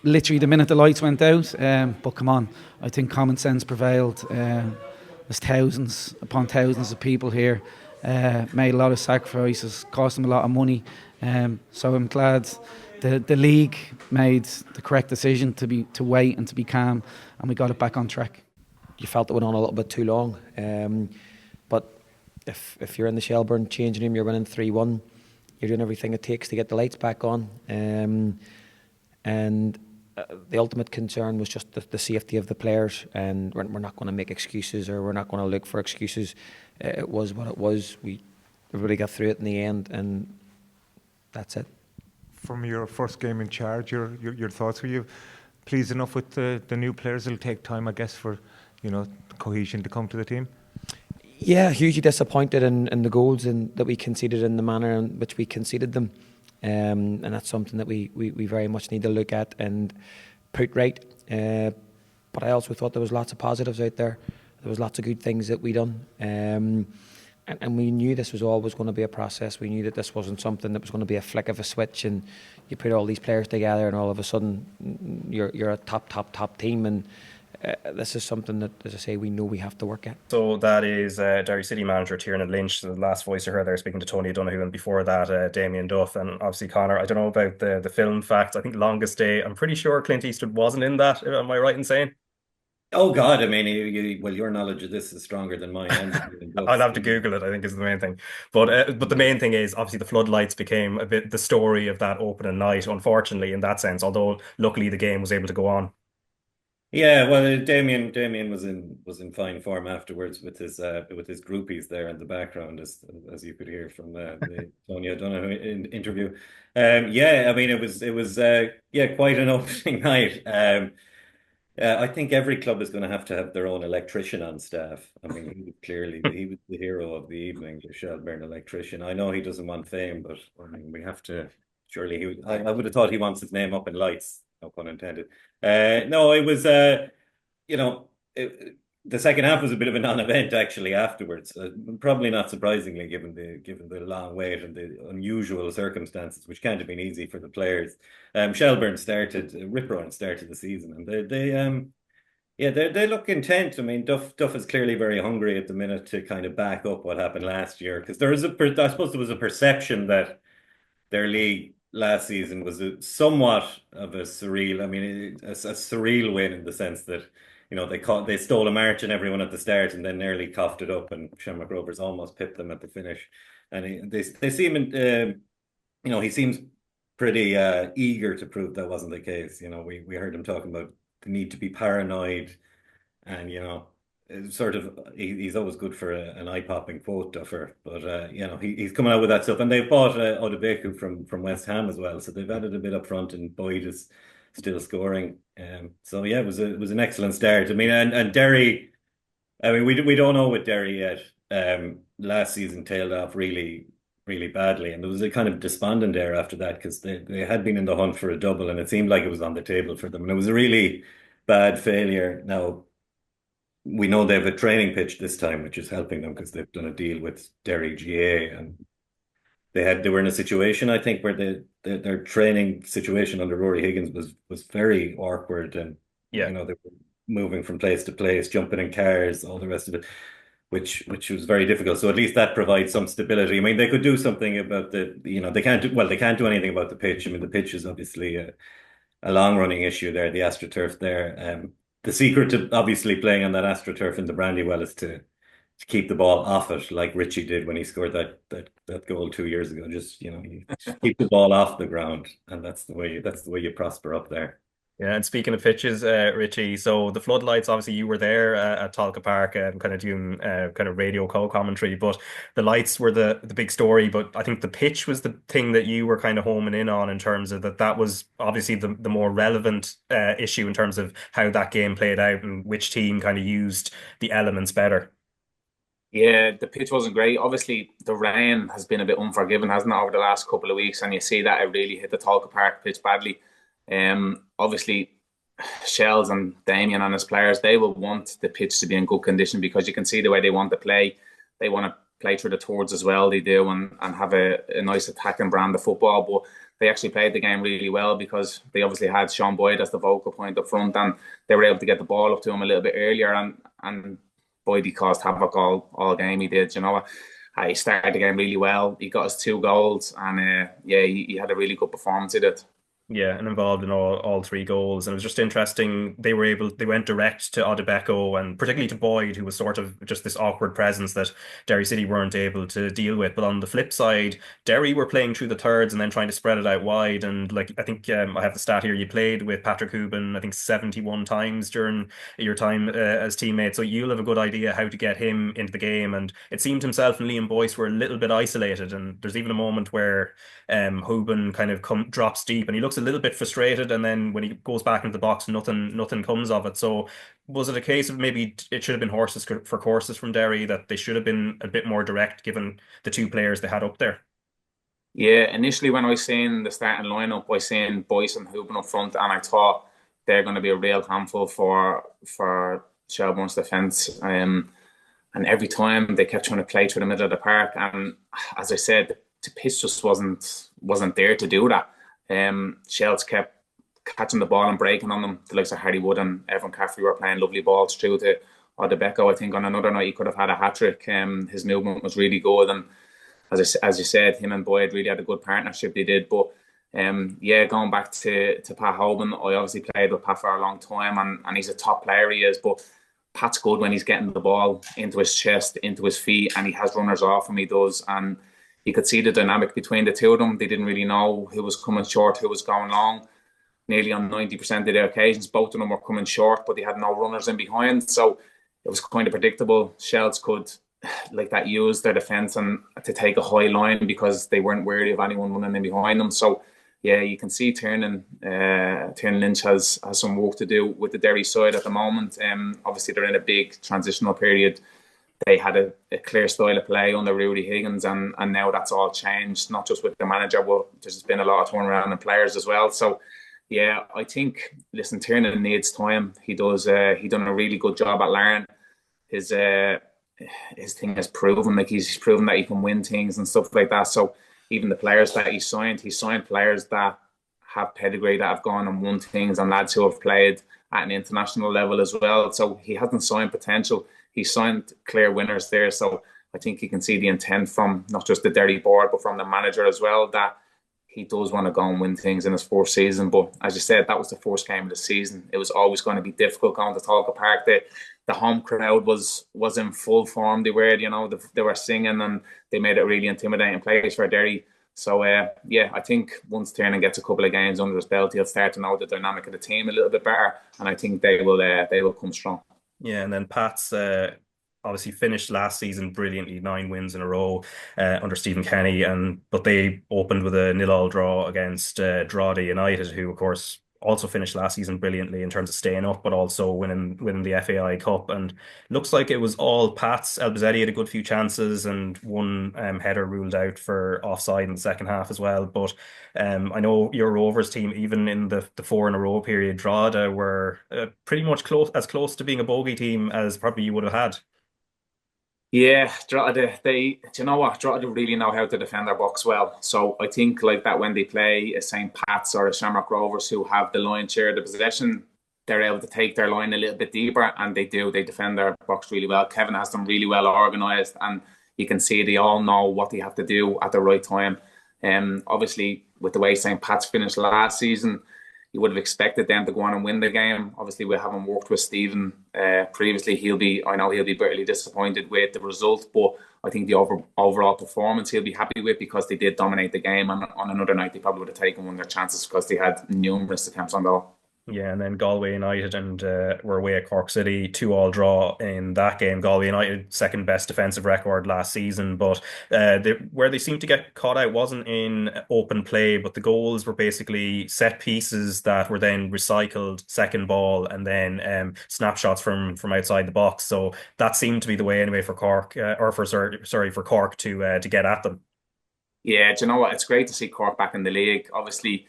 Literally the minute the lights went out. But come on, I think common sense prevailed. There's thousands upon thousands of people here. Made a lot of sacrifices, cost them a lot of money. So I'm glad the league made the correct decision to wait and to be calm, and we got it back on track. You felt it went on a little bit too long, but if you're in the Shelburne changing room, you're winning 3-1, you're doing everything it takes to get the lights back on, and the ultimate concern was just the safety of the players, and we're not going to make excuses, or we're not going to look for excuses. It was what it was. Everybody got through it in the end, and that's it. From your first game in charge, your thoughts, were you pleased enough with the new players? It'll take time, I guess, for cohesion to come to the team. Yeah, hugely disappointed in the goals that we conceded in the manner in which we conceded them, and that's something that we very much need to look at and put right. But I also thought there was lots of positives out there. There was lots of good things that we done, and we knew this was always going to be a process. We knew that this wasn't something that was going to be a flick of a switch and you put all these players together and all of a sudden you're a top team, and this is something that, as I say, we know we have to work at. So that is Derry City manager Tiernan Lynch, the last voice you heard there, speaking to Tony O'Donoghue, and before that Damien Duff, and obviously Conor. I don't know about the film facts. I think Longest Day, I'm pretty sure Clint Eastwood wasn't in that. Am I right in saying? Oh God, I mean, your knowledge of this is stronger than mine. I'll have to Google it, I think, is the main thing. But the main thing is, obviously, the floodlights became a bit the story of that opening night, unfortunately, in that sense, although luckily the game was able to go on. Yeah, well, Damien was in fine form afterwards with his groupies there in the background, as you could hear from the Tony O'Donoghue interview. Yeah, I mean, it was quite an opening night. I think every club is going to have their own electrician on staff. I mean, he was the hero of the evening, the Shelburne electrician. I know he doesn't want fame, but I mean, we have to. Surely, I would have thought he wants his name up in lights. No pun intended. No, it was. The second half was a bit of a non-event actually. Afterwards, probably not surprisingly, given the long wait and the unusual circumstances, which can't have been easy for the players. Shelburne started rip-roaring start to the season, and they look intent. I mean, Duff is clearly very hungry at the minute to kind of back up what happened last year, because I suppose there was a perception that their league last season was somewhat of a surreal. I mean, a surreal win in the sense that they stole a march in everyone at the start and then nearly coughed it up, and Shamrock Rovers almost pipped them at the finish. And they seem, he seems pretty eager to prove that wasn't the case. We heard him talking about the need to be paranoid and it's sort of he's always good for an eye-popping quote duffer. But he's coming out with that stuff, and they've bought Odebeku from West Ham as well, so they've added a bit up front, and Boyd is still scoring. So yeah, it was an excellent start. I mean, and Derry. I mean, we don't know with Derry yet. Last season tailed off really, really badly, and there was a kind of despondent air after that because they had been in the hunt for a double, and it seemed like it was on the table for them. And it was a really bad failure. Now we know they have a training pitch this time, which is helping them because they've done a deal with Derry GA, and they were in a situation, I think, where their training situation under Rory Higgins was very awkward, and Yeah. they were moving from place to place, jumping in cars, all the rest of it, which was very difficult. So at least that provides some stability. I mean, they could do something about they can't do anything about the pitch. I mean, the pitch is obviously a long running issue there, the AstroTurf there. The secret to obviously playing on that AstroTurf in the Brandywell is to keep the ball off it, like Richie did when he scored that goal 2 years ago. Just you keep the ball off the ground, and that's the way you prosper up there. Yeah, and speaking of pitches, Richie, so the floodlights, obviously you were there at Talca Park and kind of doing kind of radio co-commentary, but the lights were the big story. But I think the pitch was the thing that you were kind of homing in on in terms of that was obviously the more relevant issue in terms of how that game played out and which team kind of used the elements better. Yeah, the pitch wasn't great. Obviously, the rain has been a bit unforgiving, hasn't it, over the last couple of weeks? And you see that it really hit the Talca Park pitch badly. Obviously, Shells and Damien and his players, they will want the pitch to be in good condition because you can see the way they want to play. They want to play through the towards as well, they do, and have a nice attacking brand of football. But they actually played the game really well because they obviously had Sean Boyd as the vocal point up front, and they were able to get the ball up to him a little bit earlier, and Boyd, he caused havoc all game. He did, he started the game really well. He got his 2 goals, and he had a really good performance in it. Yeah, and involved in all 3 goals. And it was just interesting. They went direct to Odebeku and particularly to Boyd, who was sort of just this awkward presence that Derry City weren't able to deal with. But on the flip side, Derry were playing through the thirds and then trying to spread it out wide. And like I think I have the stat here, you played with Patrick Hooban, I think 71 times during your time as teammate. So you'll have a good idea how to get him into the game. And it seemed himself and Liam Boyce were a little bit isolated. And there's even a moment where Hooban kind of drops deep and he looks a little bit frustrated, and then when he goes back into the box, nothing comes of it. So was it a case of maybe it should have been horses for courses from Derry, that they should have been a bit more direct given the 2 players they had up there? Yeah, initially when I seen the starting lineup, I seen Boyce and Hooban up front, and I thought they're going to be a real handful for Shelbourne's defence. And every time they kept trying to play through the middle of the park, and as I said, the pitch just wasn't there to do that. Shells kept catching the ball and breaking on them. The likes of Harry Wood and Evan Caffrey were playing lovely balls through to Odebeku. I think on another night he could have had a hat-trick. His movement was really good, and as you said, him and Boyd really had a good partnership. They did. But going back to Pat Hoban, I obviously played with Pat for a long time, and he's a top player, he is. But Pat's good when he's getting the ball into his chest, into his feet, and he has runners off him, he does. And you could see the dynamic between the 2 of them. They didn't really know who was coming short, who was going long. Nearly on 90% of their occasions, both of them were coming short, but they had no runners in behind. So it was kind of predictable. Shells could, like that, use their defence and to take a high line because they weren't wary of anyone running in behind them. So yeah, you can see Tiernan Lynch has some work to do with the Derry side at the moment. Obviously, they're in a big transitional period. They had a clear style of play under Rudy Higgins, and now that's all changed, not just with the manager, but there's been a lot of turnaround in players as well. So, yeah, I think, listen, Tiernan needs time. He done a really good job at Larne. His thing has proven, like he's proven that he can win things and stuff like that. So even the players that he signed players that have pedigree, that have gone and won things, and lads who have played at an international level as well. So he hasn't signed potential. He signed clear winners there. So I think you can see the intent from not just the Derry board, but from the manager as well, that he does want to go and win things in his 4th season. But as you said, that was the first game of the season. It was always going to be difficult going to Talca Park. The home crowd was in full form. They were, they were singing, and they made it a really intimidating place for Derry. So, I think once Tiernan gets a couple of games under his belt, he'll start to know the dynamic of the team a little bit better, and I think they will come strong. Yeah, and then Pats obviously finished last season brilliantly, 9 wins in a row under Stephen Kenny, and but they opened with a 0-0 draw against Drogheda United, who of course also finished last season brilliantly in terms of staying up, but also winning the FAI Cup. And looks like it was all Pats. Albazzetti had a good few chances, and one header ruled out for offside in the second half as well. But I know your Rovers team, even in the four in a row period, Drogheda were pretty much close to being a bogey team as probably you would have had. Yeah, Drogheda, do you know what? Drogheda really know how to defend their box well. So I think like that when they play a St. Pat's or a Shamrock Rovers who have the line share the possession, they're able to take their line a little bit deeper, and they do. They defend their box really well. Kevin has them really well organised, and you can see they all know what they have to do at the right time. Obviously, with the way St. Pat's finished last season, you would have expected them to go on and win the game. Obviously, we haven't worked with Stephen previously. I know he'll be bitterly disappointed with the result, but I think the overall performance he'll be happy with, because they did dominate the game. And on another night, they probably would have taken one of their chances because they had numerous attempts on goal. Yeah, and then Galway United and were away at Cork City, 2-2 draw in that game. Galway United second best defensive record last season, but where they seemed to get caught out wasn't in open play, but the goals were basically set pieces that were then recycled, second ball, and then snapshots from outside the box. So that seemed to be the way anyway for Cork, or for sorry for Cork to get at them. Yeah, do you know what? It's great to see Cork back in the league. Obviously,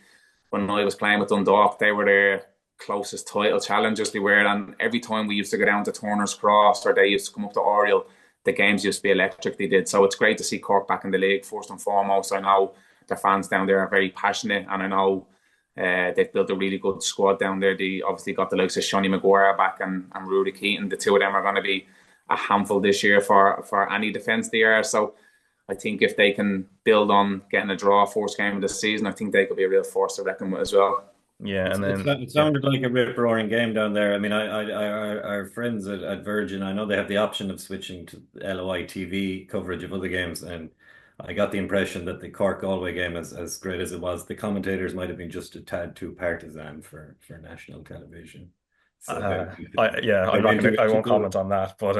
when I was playing with Dundalk, they were their closest title challengers they were. And every time we used to go down to Turner's Cross or they used to come up to Oriel, the games used to be electric, they did. So it's great to see Cork back in the league, first and foremost. I know their fans down there are very passionate, and I know they've built a really good squad down there. They obviously got the likes of Shonny Maguire back and Rudy Keaton. The two of them are going to be a handful this year for any defence they are. So I think if they can build on getting a draw first game of the season, I think they could be a real force to reckon with as well. Yeah, and then It sounded like a rip roaring game down there. I mean, our friends at Virgin, I know they have the option of switching to LOI TV coverage of other games, and I got the impression that the Cork Galway game, as great as it was, the commentators might have been just a tad too partisan for national television. So I'm not gonna. I won't comment on that, but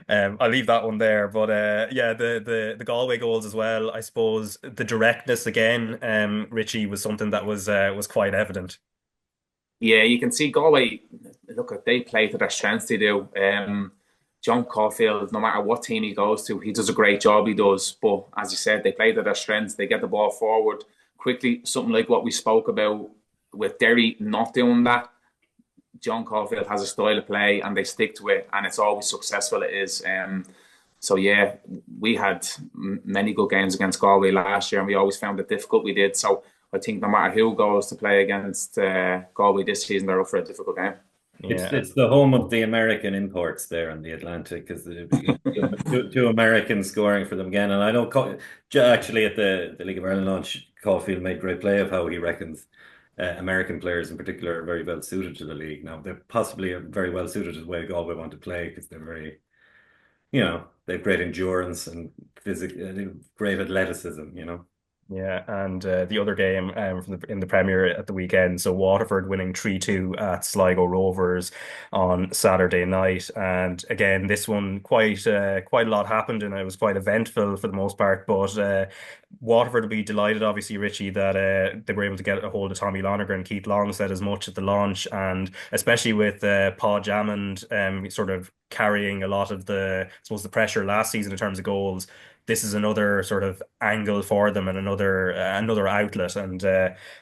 I'll leave that one there. But yeah, the Galway goals as well. I suppose the directness again, Richie, was something that was quite evident. Yeah, you can see Galway. Look, they play to their strengths. They do. John Caulfield, no matter what team he goes to, he does a great job. He does. But as you said, they play to their strengths. They get the ball forward quickly. Something like what we spoke about with Derry not doing that. John Caulfield has a style of play, and they stick to it, and it's always successful. It is. So yeah, we had many good games against Galway last year, and we always found it difficult. We did. So I think no matter who goes to play against Galway this season, they're up for a difficult game. Yeah. It's the home of the American imports there in the Atlantic, because two Americans scoring for them again. And I know actually at the League of Ireland launch, Caulfield made great play of how he reckons American players in particular are very well suited to the league. Now they're possibly very well suited to the way Galway want to play, because they're very, they have great endurance and great athleticism. Yeah, and the other game in the Premier at the weekend, so Waterford winning 3-2 at Sligo Rovers on Saturday night, and again this one quite a lot happened, and it was quite eventful for the most part. But Waterford will be delighted, obviously, Richie, that they were able to get a hold of Tommy Lonergan. Keith Long said as much at the launch, and especially with Paul Hammond sort of carrying a lot of I suppose, the pressure last season in terms of goals. This is another sort of angle for them, and another outlet. And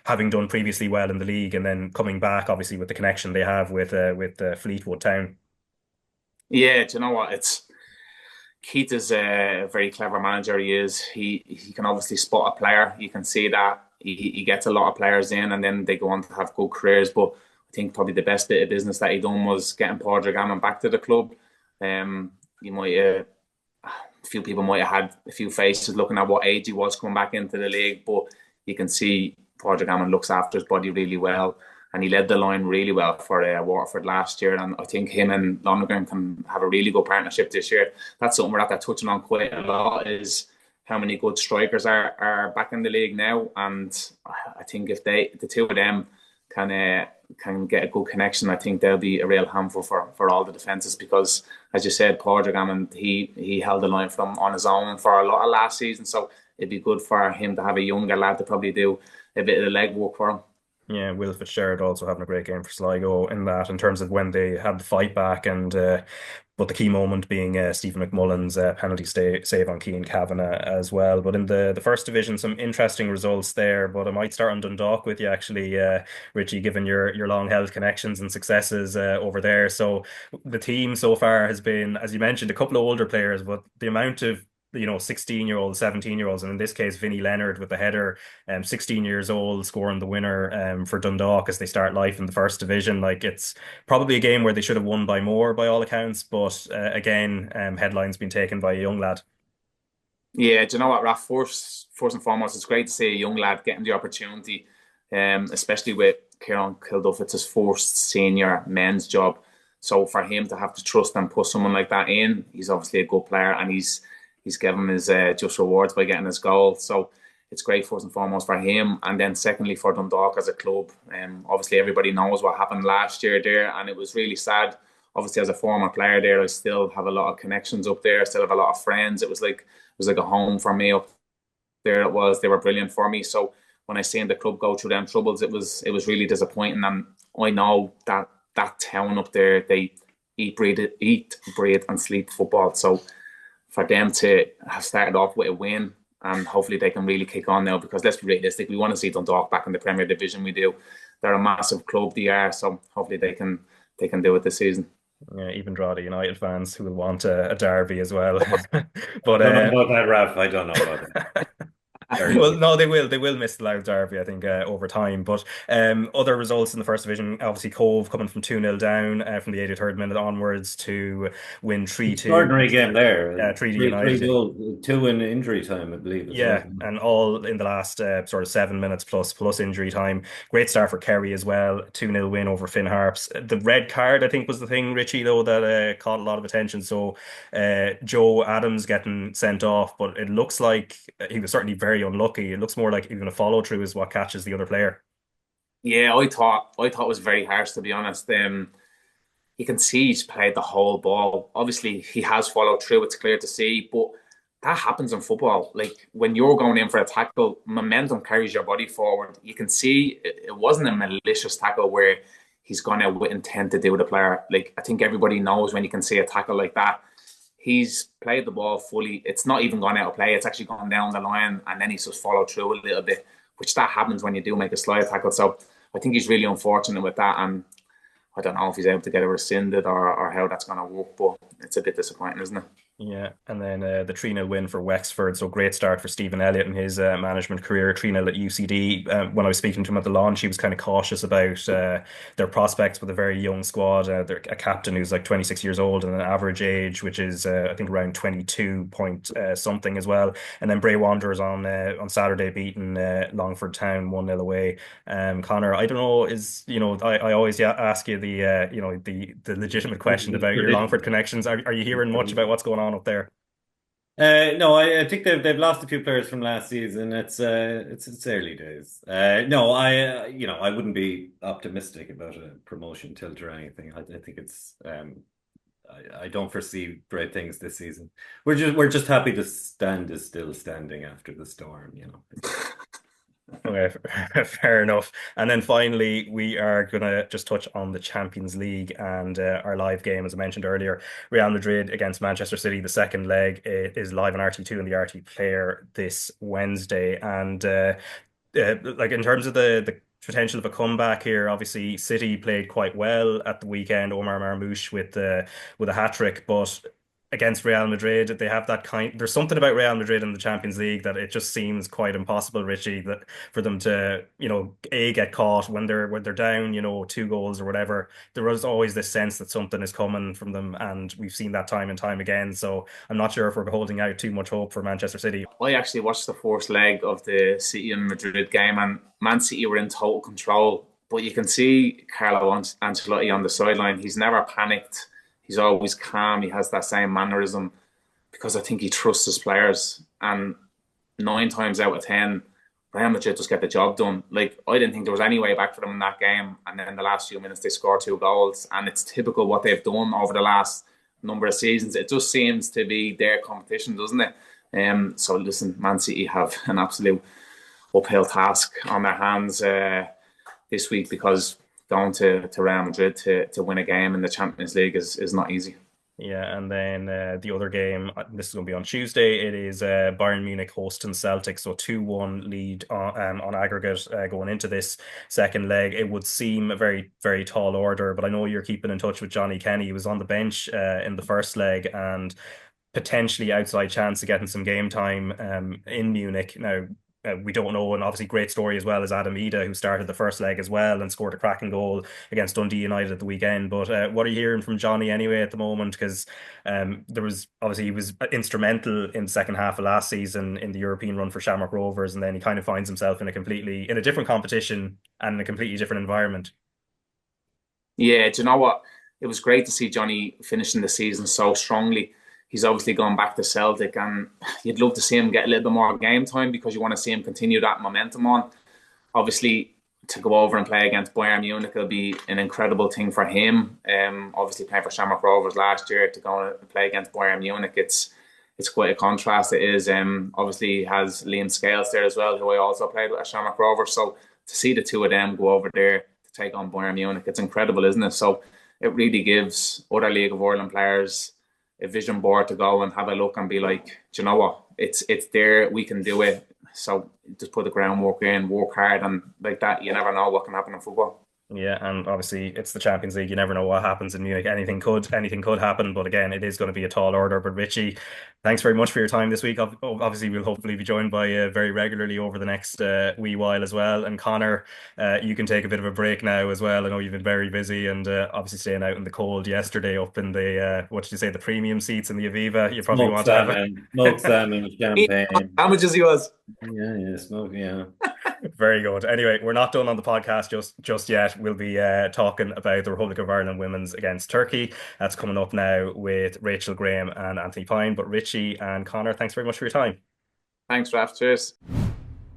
having done previously well in the league, and then coming back, obviously, with the connection they have with Fleetwood Town. Yeah, do you know what? Keith is a very clever manager. He is. He can obviously spot a player. You can see that he gets a lot of players in, and then they go on to have good careers. But I think probably the best bit of business that he done was getting Padraig Gammon back to the club. You might. A few people might have had a few faces looking at what age he was coming back into the league, but you can see Padraig Gammon looks after his body really well, and he led the line really well for Waterford last year. And I think him and Lonergan can have a really good partnership this year. That's something we're touching on quite a lot, is how many good strikers are back in the league now. And I think if the two of them can get a good connection, I think they'll be a real handful for all the defences because, as you said, Padraig Hammond, he held the line for them on his own for a lot of last season. So it'd be good for him to have a younger lad to probably do a bit of the legwork for him. Yeah, Will Fitzgerald also having a great game for Sligo in that, in terms of when they had the fight back, and but the key moment being Stephen McMullen's penalty save on Cian Kavanagh as well. But in the first division, some interesting results there. But I might start on Dundalk with you actually, Richie, given your long held connections and successes over there. So the team so far has been, as you mentioned, a couple of older players, but the amount of 16-year-olds, 17-year-olds, and in this case, Vinnie Leonard with the header, 16 years old, scoring the winner for Dundalk as they start life in the first division. Like, it's probably a game where they should have won by more by all accounts, but again, headlines been taken by a young lad. Yeah, do you know what, Raf? First and foremost, it's great to see a young lad getting the opportunity, especially with Kieran Kilduff. It's his first senior men's job. So for him to have to trust and put someone like that in, he's obviously a good player, and he's given his just rewards by getting his goal. So it's great first and foremost for him, and then secondly for Dundalk as a club. Obviously everybody knows what happened last year there, and it was really sad. Obviously, as a former player there, I still have a lot of connections up there. I still have a lot of friends. It was like a home for me up there. They were brilliant for me. So when I seen the club go through them troubles, it was really disappointing. And I know that town up there, they eat, breathe, and sleep football. So for them to have started off with a win, and hopefully they can really kick on now, because let's be realistic, we want to see Dundalk back in the Premier Division. We do. They're a massive club, they are, so hopefully they can do it this season. Yeah, even draw the United fans who will want a derby as well. But I don't know about that, Raf. I don't know about that. well, no, they will miss the Louth derby, I think, over time. But other results in the first division, obviously Cove coming from 2-0 down from the 83rd minute onwards to win 3-2. Extraordinary game there. 3 to Three United. goals, 2 in injury time, I believe. Yeah, and all in the last sort of 7 minutes plus injury time. Great start for Kerry as well. 2-0 win over Finn Harps. The red card, I think, was the thing, Richie, though, that caught a lot of attention. So Joe Adams getting sent off, but it looks like he was certainly very unlucky. It looks more like even a follow through is what catches the other player. Yeah, I thought it was very harsh, to be honest. You can see he's played the whole ball. Obviously, he has followed through. It's clear to see, but that happens in football. Like, when you're going in for a tackle, momentum carries your body forward. You can see it wasn't a malicious tackle where he's gone out with intent to do the player. Like, I think everybody knows when you can see a tackle like that, he's played the ball fully. It's not even gone out of play. It's actually gone down the line, and then he's just followed through a little bit, which that happens when you do make a slide tackle. So I think he's really unfortunate with that, and I don't know if he's able to get it rescinded or how that's going to work, but it's a bit disappointing, isn't it? Yeah, and then the 3-0 win for Wexford. So great start for Stephen Elliott in his management career, 3-0 at UCD. When I was speaking to him at the launch, he was kind of cautious about their prospects with a very young squad. They're a captain who's like 26 years old and an average age, which is I think around 22 point something as well. And then Bray Wanderers on Saturday beating Longford Town 1-0 away. Conor, I don't know, I always ask you the legitimate question about your Longford connections. Are you hearing much about what's going on up there? No, I think they've lost a few players from last season. It's early days. No, I wouldn't be optimistic about a promotion tilt or anything. I think it's I don't foresee great things this season. We're just happy the stand is still standing after the storm, Okay, fair enough. And then finally, we are going to just touch on the Champions League and our live game, as I mentioned earlier. Real Madrid against Manchester City, the second leg is live on RT2 and the RT Player this Wednesday. And like, in terms of the potential of a comeback here, obviously City played quite well at the weekend. Omar Marmoush with a hat trick, but against Real Madrid, they have that there's something about Real Madrid in the Champions League that it just seems quite impossible, Richie, that for them to, get caught when they're down, 2 goals or whatever. There was always this sense that something is coming from them, and we've seen that time and time again. So I'm not sure if we're holding out too much hope for Manchester City. I actually watched the first leg of the City and Madrid game, and Man City were in total control. But you can see Carlo Ancelotti on the sideline. He's never panicked. He's always calm. He has that same mannerism because I think he trusts his players. And 9 times out of 10, Real Madrid just get the job done. Like, I didn't think there was any way back for them in that game. And then in the last few minutes, they scored 2 goals. And it's typical what they've done over the last number of seasons. It just seems to be their competition, doesn't it? So listen, Man City have an absolute uphill task on their hands this week, because going to Real Madrid to win a game in the Champions League is not easy. Yeah, and then the other game, this is going to be on Tuesday. It is Bayern Munich hosting Celtic, so 2-1 lead on aggregate going into this second leg. It would seem a very, very tall order, but I know you're keeping in touch with Johnny Kenny. He was on the bench in the first leg, and potentially outside chance of getting some game time in Munich. Now, we don't know, and obviously great story as well as Adam Ida, who started the first leg as well and scored a cracking goal against Dundee United at the weekend. But what are you hearing from Johnny anyway at the moment? Because there was obviously, he was instrumental in the second half of last season in the European run for Shamrock Rovers, and then he kind of finds himself in a different competition and in a completely different environment. Yeah, do you know what? It was great to see Johnny finishing the season so strongly. He's obviously gone back to Celtic, and you'd love to see him get a little bit more game time, because you want to see him continue that momentum on. Obviously, to go over and play against Bayern Munich will be an incredible thing for him. Obviously playing for Shamrock Rovers last year, to go and play against Bayern Munich, it's quite a contrast. It is. Obviously, he has Liam Scales there as well, who I also played with at Shamrock Rovers. So to see the two of them go over there to take on Bayern Munich, it's incredible, isn't it? So it really gives other League of Ireland players a vision board to go and have a look and be like, do you know what? It's there. We can do it. So just put the groundwork in, work hard, and like that, you never know what can happen in football. Yeah, and obviously it's the Champions League. You never know what happens in Munich. Anything could happen. But again, it is going to be a tall order. But Richie, thanks very much for your time this week. Obviously, we'll hopefully be joined by you very regularly over the next wee while as well. And Conor, you can take a bit of a break now as well. I know you've been very busy, and obviously staying out in the cold yesterday up in the what did you say, the premium seats in the Aviva. You probably want to have it. Smoked salmon, champagne. How much as he was? Yeah, smoke, yeah. Very good. Anyway, we're not done on the podcast just yet. We'll be talking about the Republic of Ireland women's against Turkey. That's coming up now with Rachel Graham and Anthony Pyne. But Richie and Conor, thanks very much for your time. Thanks, Raf. Cheers.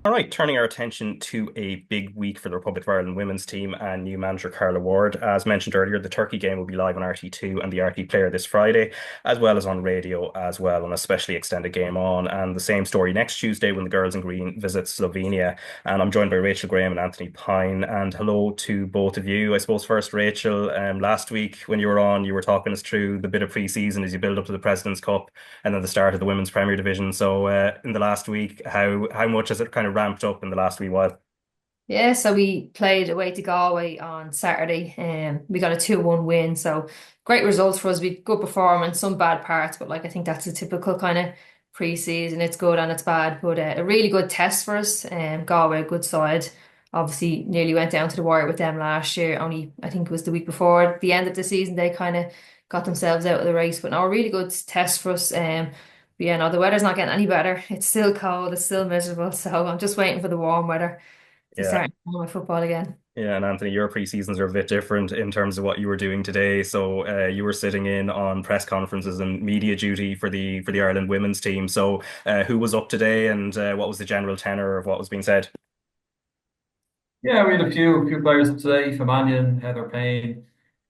All right, turning our attention to a big week for the Republic of Ireland women's team and new manager Carla Ward. As mentioned earlier, the Turkey game will be live on RT2 and the RT Player this Friday, as well as on radio as well, on a specially extended game on. And the same story next Tuesday when the girls in green visit Slovenia. And I'm joined by Rachel Graham and Anthony Pyne. And hello to both of you. I suppose first, Rachel, last week when you were on, you were talking us through the bit of pre-season as you build up to the President's Cup and then the start of the Women's Premier Division. So in the last week, how much has it kind of ramped up in the last wee while? Yeah, so we played away to Galway on Saturday, and we got a 2-1 win. So great results for us. We had good performance, some bad parts, but like I think that's a typical kind of pre-season. It's good and it's bad, but a really good test for us. Galway, a good side. Obviously, nearly went down to the wire with them last year. Only I think it was the week before the end of the season they kind of got themselves out of the race. But now a really good test for us. But yeah, no, the weather's not getting any better. It's still cold, it's still miserable. So I'm just waiting for the warm weather to start playing my football again. Yeah, and Anthony, your pre-seasons are a bit different in terms of what you were doing today. So you were sitting in on press conferences and media duty for the Ireland women's team. So who was up today, and what was the general tenor of what was being said? Yeah, we had a few players up today: Famanian, Heather Payne,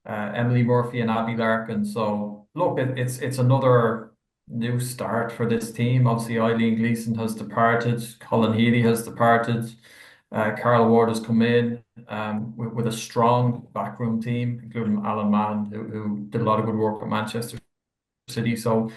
Emily Murphy, and Abby Larkin. So look, it's another new start for this team. Obviously, Eileen Gleeson has departed, Colin Healy has departed, Carl Ward has come in with a strong backroom team, including Alan Mann, who did a lot of good work at Manchester City. So,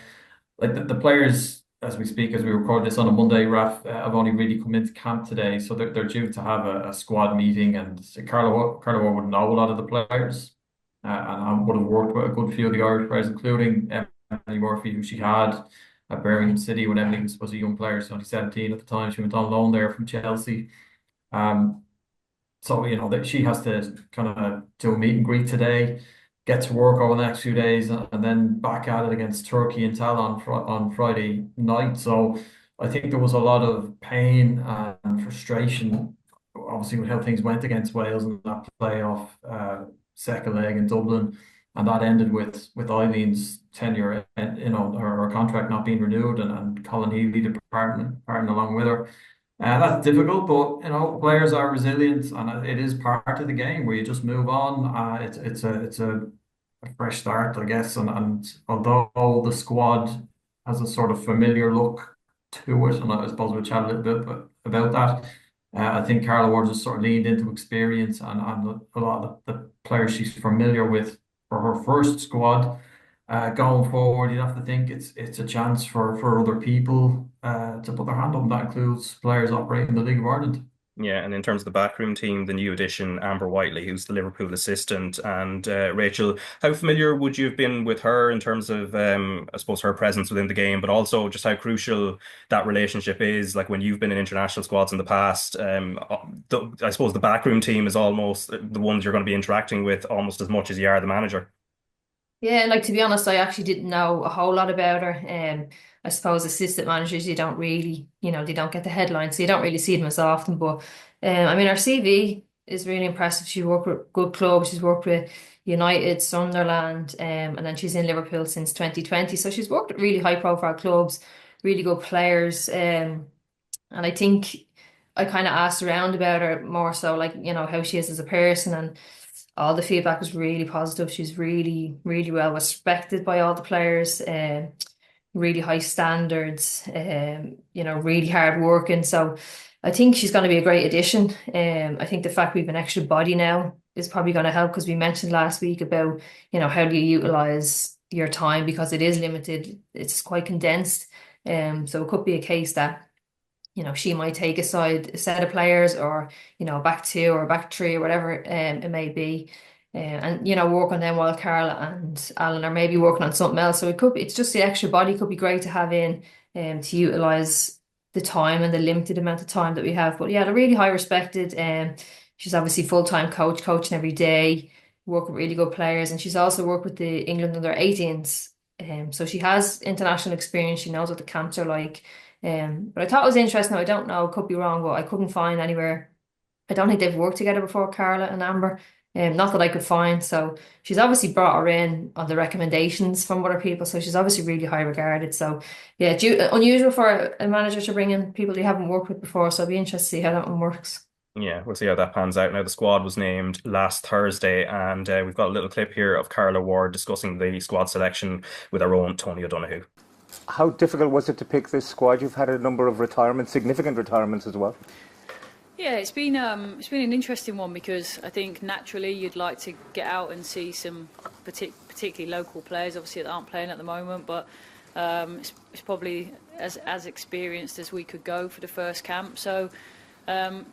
like the players, as we speak, as we record this on a Monday, Raf, have only really come into camp today, so they're due to have a squad meeting, and Carla Ward would know a lot of the players, and would have worked with a good few of the Irish players, including Emily Murphy, who she had at Birmingham City when Emily was a young player, so only 17 at the time. She went on loan there from Chelsea. So you know that she has to kind of do a meet and greet today, get to work over the next few days, and then back at it against Turkey and Tal on Friday night. So I think there was a lot of pain and frustration, obviously, with how things went against Wales in that playoff second leg in Dublin. And that ended with Eileen's tenure, her contract not being renewed, and Colin Healy departing along with her. That's difficult, but players are resilient, and it is part of the game where you just move on. It's a fresh start, I guess, and although the squad has a sort of familiar look to it, and I suppose we'll chat a little bit about that. I think Carla Ward just sort of leaned into experience and a lot of the players she's familiar with for her first squad. Going forward, you'd have to think it's a chance for other people to put their hand up, and that includes players operating the League of Ireland. Yeah, and in terms of the backroom team, the new addition, Amber Whiteley, who's the Liverpool assistant, and Rachel, how familiar would you have been with her in terms of, I suppose, her presence within the game, but also just how crucial that relationship is? Like when you've been in international squads in the past, I suppose the backroom team is almost the ones you're going to be interacting with almost as much as you are the manager. Yeah, like to be honest, I actually didn't know a whole lot about her. I suppose assistant managers, you don't really, they don't get the headlines, so you don't really see them as often. But I mean, her CV is really impressive. She's worked with good clubs. She's worked with United, Sunderland, and then she's in Liverpool since 2020. So she's worked at really high profile clubs, really good players. And I think I kind of asked around about her more so, like, how she is as a person, and all the feedback was really positive. She's really, really well respected by all the players, really high standards, really hard working. So I think she's going to be a great addition. I think the fact we have an extra body now is probably going to help, because we mentioned last week about, how do you utilize your time, because it is limited. It's quite condensed. So it could be a case that she might take a set of players, or, back two or back three or whatever it may be. And, work on them while Carla and Alan are maybe working on something else. So it's just the extra body could be great to have in, to utilize the time and the limited amount of time that we have. But yeah, they're really high respected. She's obviously full-time coaching every day, work with really good players. And she's also worked with the England under 18s. So she has international experience. She knows what the camps are like. But I thought it was interesting. I don't know, could be wrong, but I couldn't find anywhere. I don't think they've worked together before, Carla and Amber. Not that I could find. So she's obviously brought her in on the recommendations from other people. So she's obviously really high regarded. So yeah, unusual for a manager to bring in people they haven't worked with before. So I'll be interested to see how that one works. Yeah, we'll see how that pans out. Now, the squad was named last Thursday, and we've got a little clip here of Carla Ward discussing the squad selection with our own Tony O'Donoghue. How difficult was it to pick this squad? You've had a number of retirements, significant retirements as well. Yeah, it's been an interesting one, because I think naturally you'd like to get out and see some particularly local players, obviously, that aren't playing at the moment, but it's probably as experienced as we could go for the first camp. So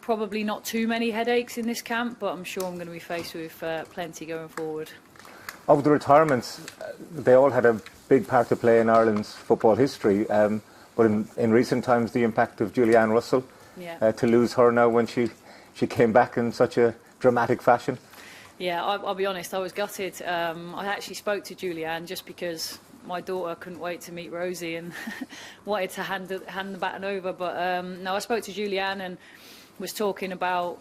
probably not too many headaches in this camp, but I'm sure I'm going to be faced with plenty going forward. Of the retirements, they all had a big part to play in Ireland's football history, but in recent times the impact of Julianne Russell, to lose her now when she came back in such a dramatic fashion. Yeah, I'll be honest, I was gutted. I actually spoke to Julianne just because my daughter couldn't wait to meet Rosie and wanted to hand the baton over. But no, I spoke to Julianne and was talking about,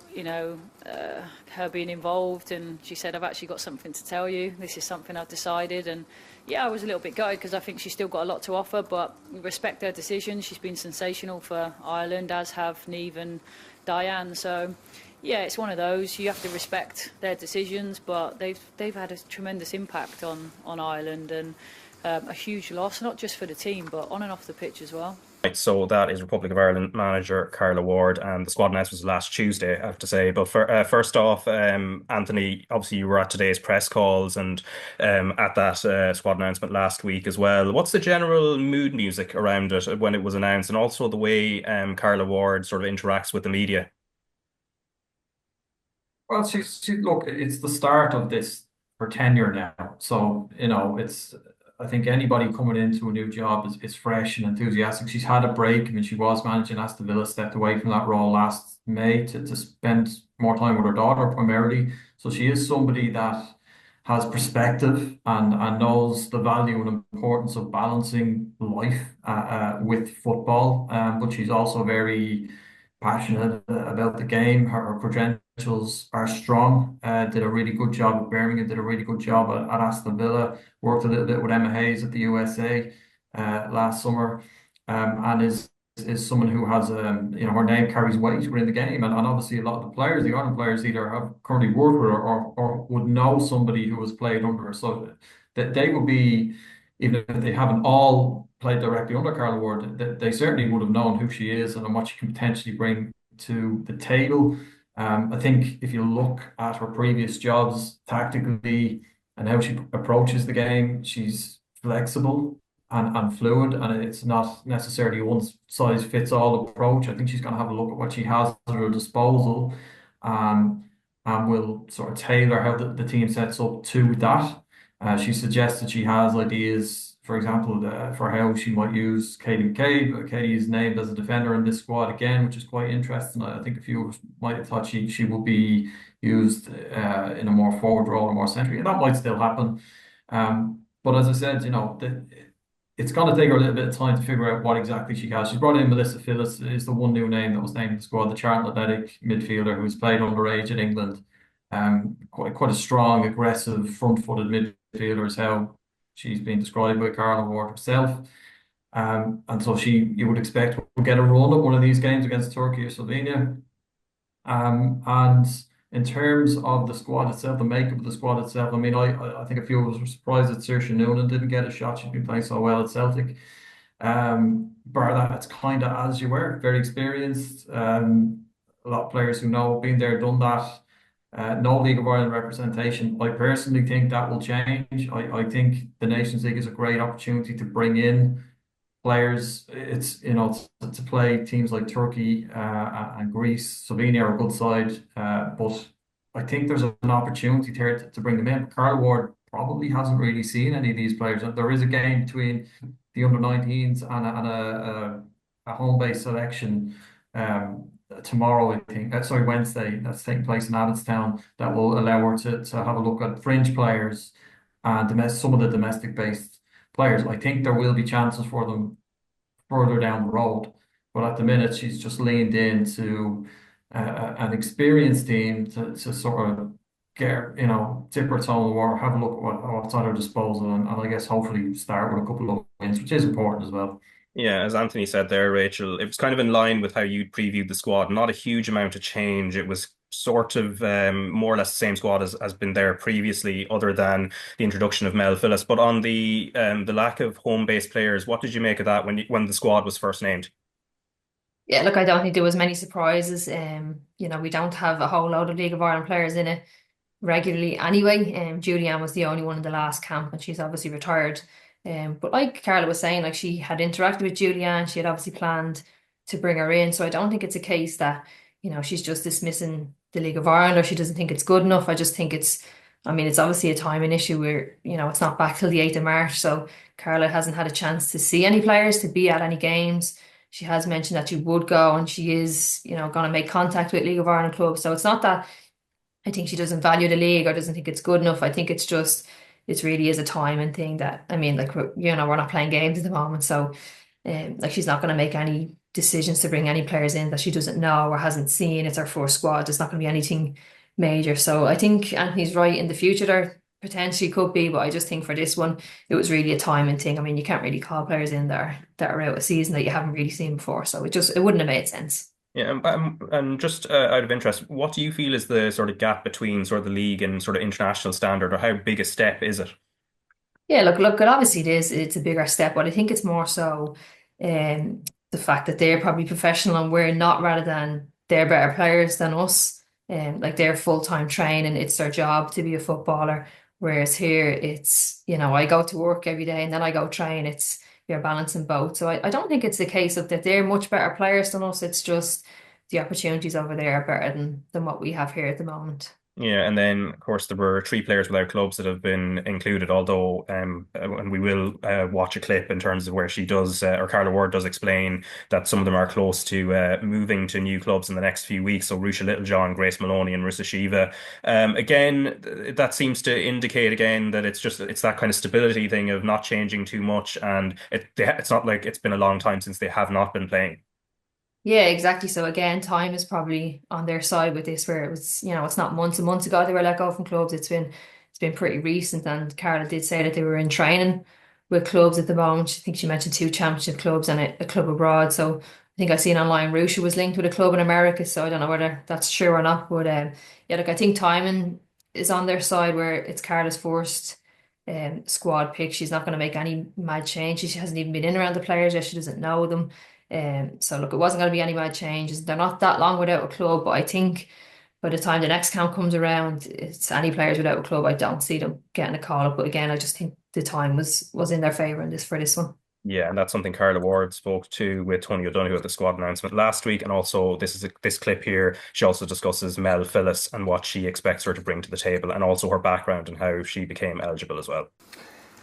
her being involved, and she said, I've actually got something to tell you. This is something I've decided. And yeah, I was a little bit gutted, because I think she's still got a lot to offer, but we respect her decision. She's been sensational for Ireland, as have Niamh and Diane. So yeah, it's one of those. You have to respect their decisions, but they've had a tremendous impact on Ireland, and a huge loss, not just for the team, but on and off the pitch as well. Right, so that is Republic of Ireland manager Carla Ward, and the squad announcement was last Tuesday, I have to say. But first off, Anthony, obviously you were at today's press calls and at that squad announcement last week as well. What's the general mood music around it when it was announced, and also the way Carla Ward sort of interacts with the media? Well, look, it's the start of her tenure now. So, I think anybody coming into a new job is fresh and enthusiastic. She's had a break. I mean, she was managing Aston Villa, stepped away from that role last May to spend more time with her daughter primarily. So she is somebody that has perspective and knows the value and importance of balancing life with football. But she's also very passionate about the game. Her credentials are strong. Did a really good job at Birmingham, did a really good job at Aston Villa, worked a little bit with Emma Hayes at the USA last summer, and is is someone who has her name carries weight within the game, and obviously a lot of the players, the Ireland players, either have currently worked with her or would know somebody who has played under her, so that they would be, even if they haven't all played directly under Carla Ward, they certainly would have known who she is and what she can potentially bring to the table. I think if you look at her previous jobs tactically and how she approaches the game, she's flexible and fluid, and it's not necessarily a one size fits all approach. I think she's going to have a look at what she has at her disposal, and will sort of tailor how the team sets up to that. She suggested she has ideas, for example, for how she might use Katie McCabe. Katie is named as a defender in this squad again, which is quite interesting. I think a few of us might have thought she would be used in a more forward role or more century, and that might still happen. But as I said, it's going to take her a little bit of time to figure out what exactly she has. She's brought in Melissa Phillips, is the one new name that was named in the squad, the Charlton Athletic midfielder who's played underage in England. Quite a strong, aggressive, front-footed midfielder is how she's been described by Carla Ward herself. And so you would expect will get a run at one of these games against Turkey or Slovenia. And in terms of the squad itself, the makeup of the squad itself, I mean, I think a few of us were surprised that Saoirse Noonan didn't get a shot. She's been playing so well at Celtic. Bar that, it's kind of as you were, very experienced. A lot of players who know, been there, done that. No League of Ireland representation. I personally think that will change. I think the Nations League is a great opportunity to bring in players. It's to play teams like Turkey and Greece. Slovenia are a good side, but I think there's an opportunity here to bring them in. Carla Ward probably hasn't really seen any of these players. There is a game between the under-19s and a home-based selection tomorrow, I think. Sorry, Wednesday. That's taking place in Abbottstown. That will allow her to have a look at fringe players and some of the domestic-based players. I think there will be chances for them further down the road, but at the minute she's just leaned into an experienced team to sort of get dip her toe in the water, have a look at what's at her disposal, and I guess hopefully start with a couple of wins, which is important as well. Yeah, as Anthony said there, Rachel, it was kind of in line with how you'd previewed the squad. Not a huge amount of change. It was sort of more or less the same squad as has been there previously, other than the introduction of Mel Phillips. But on the lack of home-based players, what did you make of that when the squad was first named? Yeah, look, I don't think there was many surprises. We don't have a whole load of League of Ireland players in it regularly anyway. Julianne was the only one in the last camp, and she's obviously retired. But like Carla was saying, like she had interacted with Julianne, she had obviously planned to bring her in. So I don't think it's a case that, she's just dismissing the League of Ireland or she doesn't think it's good enough. I just think it's obviously a timing issue where, it's not back till the 8th of March. So Carla hasn't had a chance to see any players, to be at any games. She has mentioned that she would go, and she is, going to make contact with League of Ireland clubs. So it's not that I think she doesn't value the league or doesn't think it's good enough. I think it really is a timing thing that, we're not playing games at the moment. So, she's not going to make any decisions to bring any players in that she doesn't know or hasn't seen. It's our first squad. There's not going to be anything major. So I think Anthony's right. In the future, there potentially could be, but I just think for this one, it was really a timing thing. I mean, you can't really call players in that are out of season that you haven't really seen before. So it wouldn't have made sense. Yeah, and just out of interest, what do you feel is the sort of gap between sort of the league and sort of international standard, or how big a step is it? Yeah, look, obviously it's a bigger step, but I think it's more so the fact that they're probably professional and we're not, rather than they're better players than us. They're full-time training, it's their job to be a footballer. Whereas here it's, I go to work every day and then I go train. You're balancing both. So I don't think it's the case of that they're much better players than us. It's just the opportunities over there are better than what we have here at the moment. Yeah, and then of course there were 3 players without clubs that have been included, although and we will watch a clip in terms of where she does, or Carla Ward does explain that some of them are close to moving to new clubs in the next few weeks. So Rusha Littlejohn, Grace Maloney and Rissa Shiva. Again, that seems to indicate again that it's that kind of stability thing of not changing too much, and it's not like it's been a long time since they have not been playing. Yeah, exactly. So again, time is probably on their side with this, where it was, it's not months and months ago they were let go from clubs. It's been pretty recent, and Carla did say that they were in training with clubs at the moment. I think she mentioned 2 championship clubs and a club abroad. So I think I seen online Rusha was linked with a club in America, so I don't know whether that's true or not. But yeah, look, I think timing is on their side where it's Carla's first squad pick. She's not going to make any mad change. She hasn't even been in around the players yet. She doesn't know them. So look, it wasn't going to be any mad changes. They're not that long without a club, but I think by the time the next camp comes around, it's any players without a club. I don't see them getting a call up. But again, I just think the time was in their favour in this for this one. Yeah, and that's something Carla Ward spoke to with Tony O'Donoghue at the squad announcement last week. And also, this clip here, she also discusses Mel Phillis and what she expects her to bring to the table, and also her background and how she became eligible as well.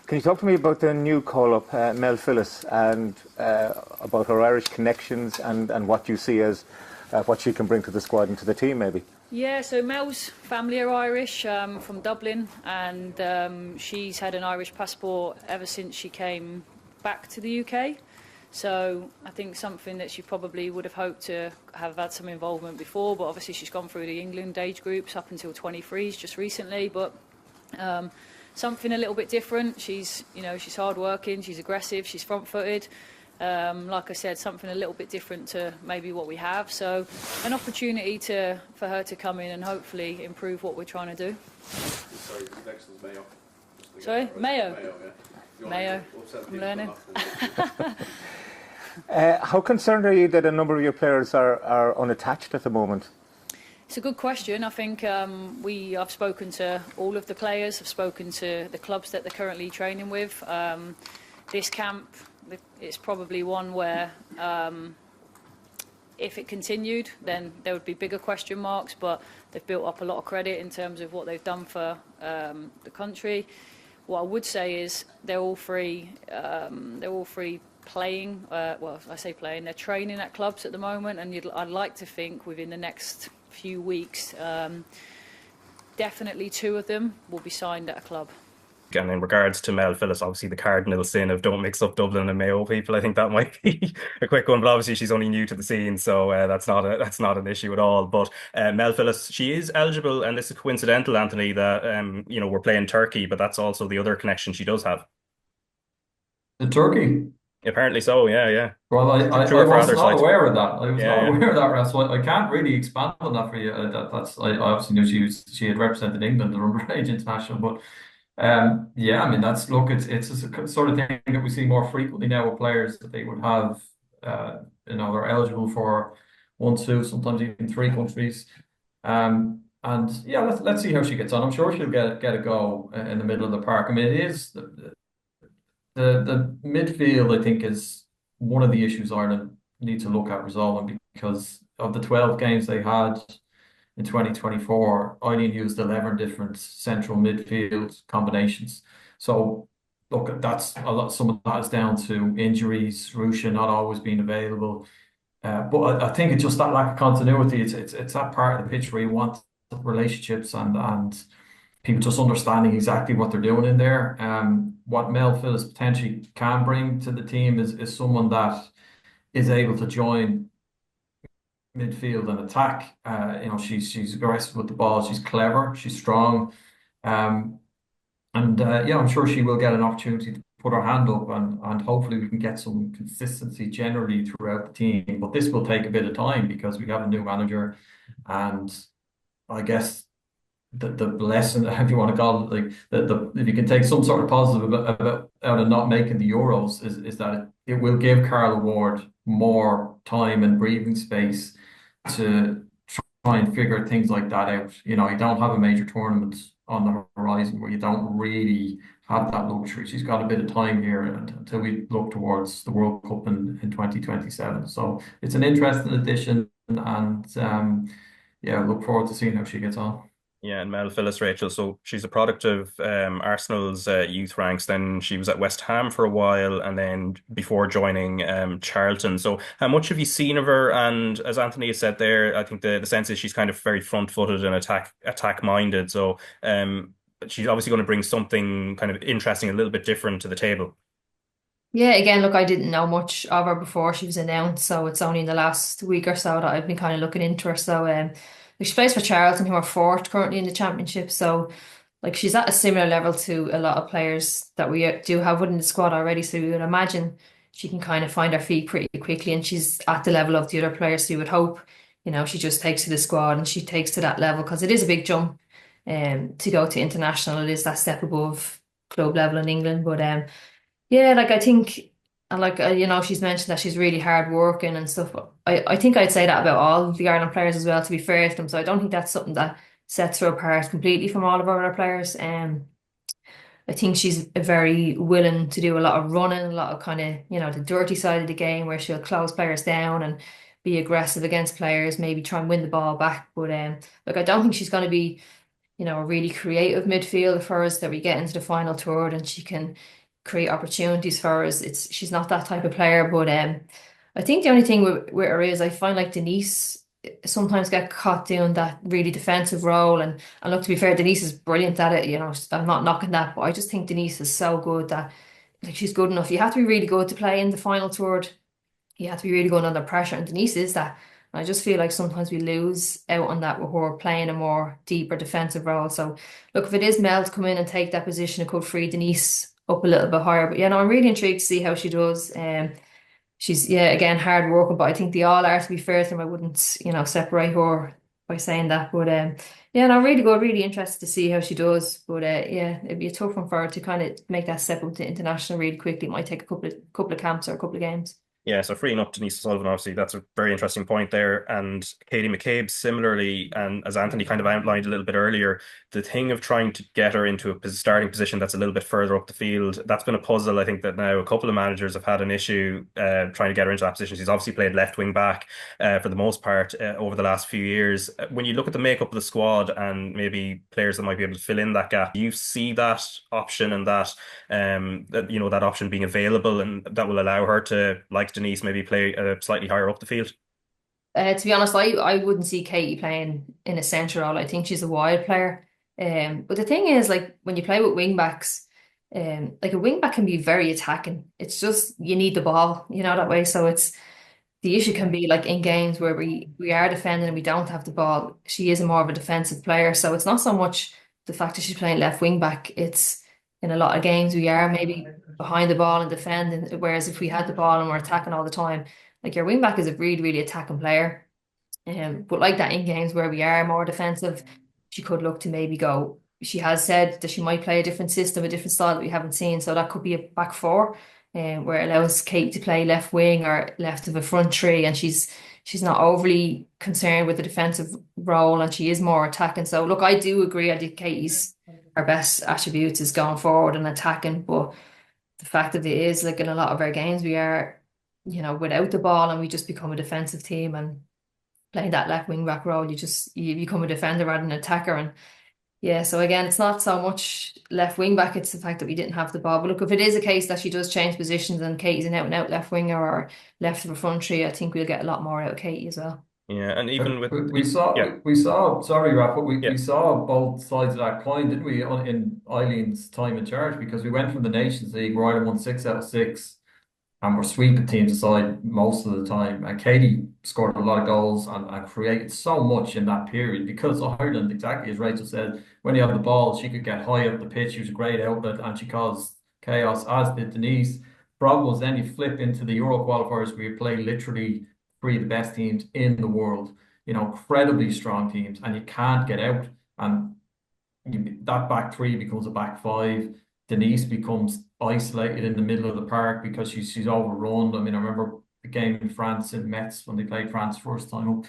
Can you talk to me about the new call-up, Mel Phillis, and about her Irish connections and what you see as what she can bring to the squad and to the team, maybe? Yeah, so Mel's family are Irish, from Dublin, and she's had an Irish passport ever since she came back to the UK. So I think something that she probably would have hoped to have had some involvement before, but obviously she's gone through the England age groups up until 23s just recently. But something a little bit different. She's hard working, she's aggressive, she's front-footed. Like I said, something a little bit different to maybe what we have. So an opportunity for her to come in and hopefully improve what we're trying to do. Sorry, next is Mayo. Sorry, Mayo. Mayo. I'm learning. How concerned are you that a number of your players are unattached at the moment? It's a good question. I think I've spoken to all of the players. I've spoken to the clubs that they're currently training with. This camp, it's probably one where if it continued, then there would be bigger question marks. But they've built up a lot of credit in terms of what they've done for the country. What I would say is they're all three playing. Well, I say playing. They're training at clubs at the moment, and I'd like to think within the next few weeks, definitely 2 of them will be signed at a club. And in regards to Mel Phillis, obviously the cardinal sin of don't mix up Dublin and Mayo people. I think that might be a quick one, but obviously she's only new to the scene, so that's not an issue at all. But Mel Phillis, she is eligible, and this is coincidental, Anthony, that we're playing Turkey, but that's also the other connection she does have. The Turkey. Apparently so, yeah. Well, I was not aware of that. I was not aware of that, Raf. So I can't really expand on that for you. I obviously knew she had represented England at underage international, but. Yeah, I mean it's a sort of thing that we see more frequently now with players that they would have, they're eligible for 1, 2, sometimes even 3 countries, and yeah, let's see how she gets on. I'm sure she'll get a go in the middle of the park. I mean, it is the midfield. I think is one of the issues Ireland need to look at resolving because of the 12 games they had. In 2024, Eileen used 11 different central midfield combinations. So, look, that's a lot. Some of that is down to injuries, Rusha not always being available. But I think it's just that lack of continuity. It's that part of the pitch where you want relationships and people just understanding exactly what they're doing in there. What Mel Phillis potentially can bring to the team is someone that is able to join midfield and attack. She's aggressive with the ball. She's clever. She's strong, I'm sure she will get an opportunity to put her hand up, and hopefully we can get some consistency generally throughout the team. But this will take a bit of time because we have a new manager, and I guess the lesson, if you want to call it, like if you can take some sort of positive about out of not making the Euros, is that it will give Carla Ward more time and breathing space to try and figure things like that out. You don't have a major tournament on the horizon where you don't really have that luxury. She's got a bit of time here until we look towards the World Cup in 2027. So it's an interesting addition, and look forward to seeing how she gets on. Yeah, and Mel Phillis, Rachel, so she's a product of Arsenal's youth ranks. Then she was at West Ham for a while, and then before joining Charlton. So how much have you seen of her? And as Anthony has said there, I think the sense is she's kind of very front-footed and attack-minded. So she's obviously going to bring something kind of interesting, a little bit different to the table. Yeah, again, look, I didn't know much of her before she was announced, so it's only in the last week or so that I've been kind of looking into her. So she plays for Charlton, who are 4th currently in the Championship. So, like, she's at a similar level to a lot of players that we do have within the squad already. So we would imagine she can kind of find her feet pretty quickly, and she's at the level of the other players. So you would hope, she just takes to the squad and she takes to that level, because it is a big jump to go to international. It is that step above club level in England. But yeah, like I think, and like she's mentioned that she's really hard working and stuff. I think I'd say that about all the Ireland players as well, to be fair to them. So I don't think that's something that sets her apart completely from all of our other players. I think she's very willing to do a lot of running, a lot of kind of, the dirty side of the game, where she'll close players down and be aggressive against players, maybe try and win the ball back. But like, I don't think she's going to be, a really creative midfielder for us, that we get into the final third and she can create opportunities for us. She's not that type of player. But I think the only thing with her is, I find like Denise sometimes get caught doing that really defensive role. And look, to be fair, Denise is brilliant at it. I'm not knocking that, but I just think Denise is so good that, like, she's good enough. You have to be really good to play in the final third. You have to be really good under pressure, and Denise is that. And I just feel like sometimes we lose out on that with her playing a more deeper defensive role. So look, if it is Mel to come in and take that position, it could free Denise up a little bit higher. But yeah, no, I'm really intrigued to see how she does. She's, yeah, again, hard working, but I think they all are, to be fair to them. I wouldn't, separate her by saying that. But yeah, no, really good, really interested to see how she does. But yeah, it'd be a tough one for her to kind of make that step up to international really quickly. It might take a couple of camps or a couple of games. Yeah, so freeing up Denise Sullivan, obviously, that's a very interesting point there. And Katie McCabe, similarly, and as Anthony kind of outlined a little bit earlier, the thing of trying to get her into a starting position that's a little bit further up the field, that's been a puzzle. I think that now a couple of managers have had an issue trying to get her into that position. She's obviously played left wing back for the most part over the last few years. When you look at the makeup of the squad and maybe players that might be able to fill in that gap, you see that option and that option being available, and that will allow her to, like Denise, maybe play slightly higher up the field. To be honest, I wouldn't see Katie playing in a centre role. I think she's a wide player. But the thing is, like, when you play with wing backs, like, a wing back can be very attacking. It's just you need the ball, that way. So the issue can be like in games where we are defending and we don't have the ball. She is more of a defensive player, so it's not so much the fact that she's playing left wing back. It's in a lot of games we are maybe behind the ball and defending, whereas if we had the ball and we're attacking all the time, like, your wing back is a really, really attacking player. But like that in games where we are more defensive, she could look to maybe go. She has said that she might play a different system, a different style that we haven't seen. So that could be a back four, where it allows Kate to play left wing or left of a front three, and she's not overly concerned with the defensive role, and she is more attacking. So look, I do agree. I think Katie's her best attributes is going forward and attacking, but the fact of it is, like, in a lot of our games, we are, without the ball, and we just become a defensive team, and playing that left wing back role, you become a defender rather than an attacker. And yeah, so again, it's not so much left wing back, it's the fact that we didn't have the ball. But look, if it is a case that she does change positions and Katie's an out and out left winger or left of a front three, I think we'll get a lot more out of Katie as well. Yeah, and even with we saw sorry, Raf, but Yeah. we saw both sides of that coin, didn't we, in Eileen's time in charge? Because we went from the Nations League where Ireland won 6 out of 6 and we're sweeping teams aside most of the time. And Katie scored a lot of goals and created so much in that period, because Ireland, exactly as Rachel said, when you have the ball, she could get high up the pitch. She was a great outlet and she caused chaos, as did Denise. Problem was, then you flip into the Euro qualifiers where you play literally 3 of the best teams in the world, incredibly strong teams, and you can't get out. And that back 3 becomes a back 5. Denise becomes isolated in the middle of the park because she's overrun. I mean, I remember the game in France in Metz when they played France first time.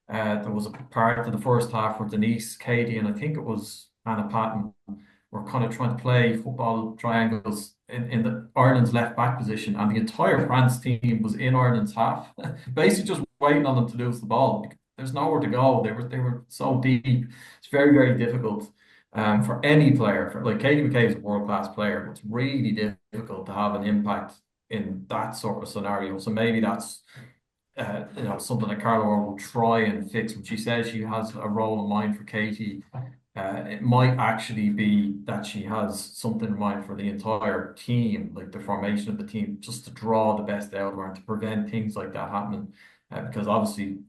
There was a part of the first half where Denise, Katie, and I think it was Anna Patton were kind of trying to play football triangles in the Ireland's left back position, and the entire France team was in Ireland's half, basically just waiting on them to lose the ball. There's nowhere to go. They were so deep. It's very, very difficult for any player. Like, Katie McCabe is a world-class player, but it's really difficult to have an impact in that sort of scenario. So maybe that's something that Carla will try and fix. When she says she has a role in mind for Katie, it might actually be that she has something in mind for the entire team, like the formation of the team, just to draw the best out of her and to prevent things like that happening. Because obviously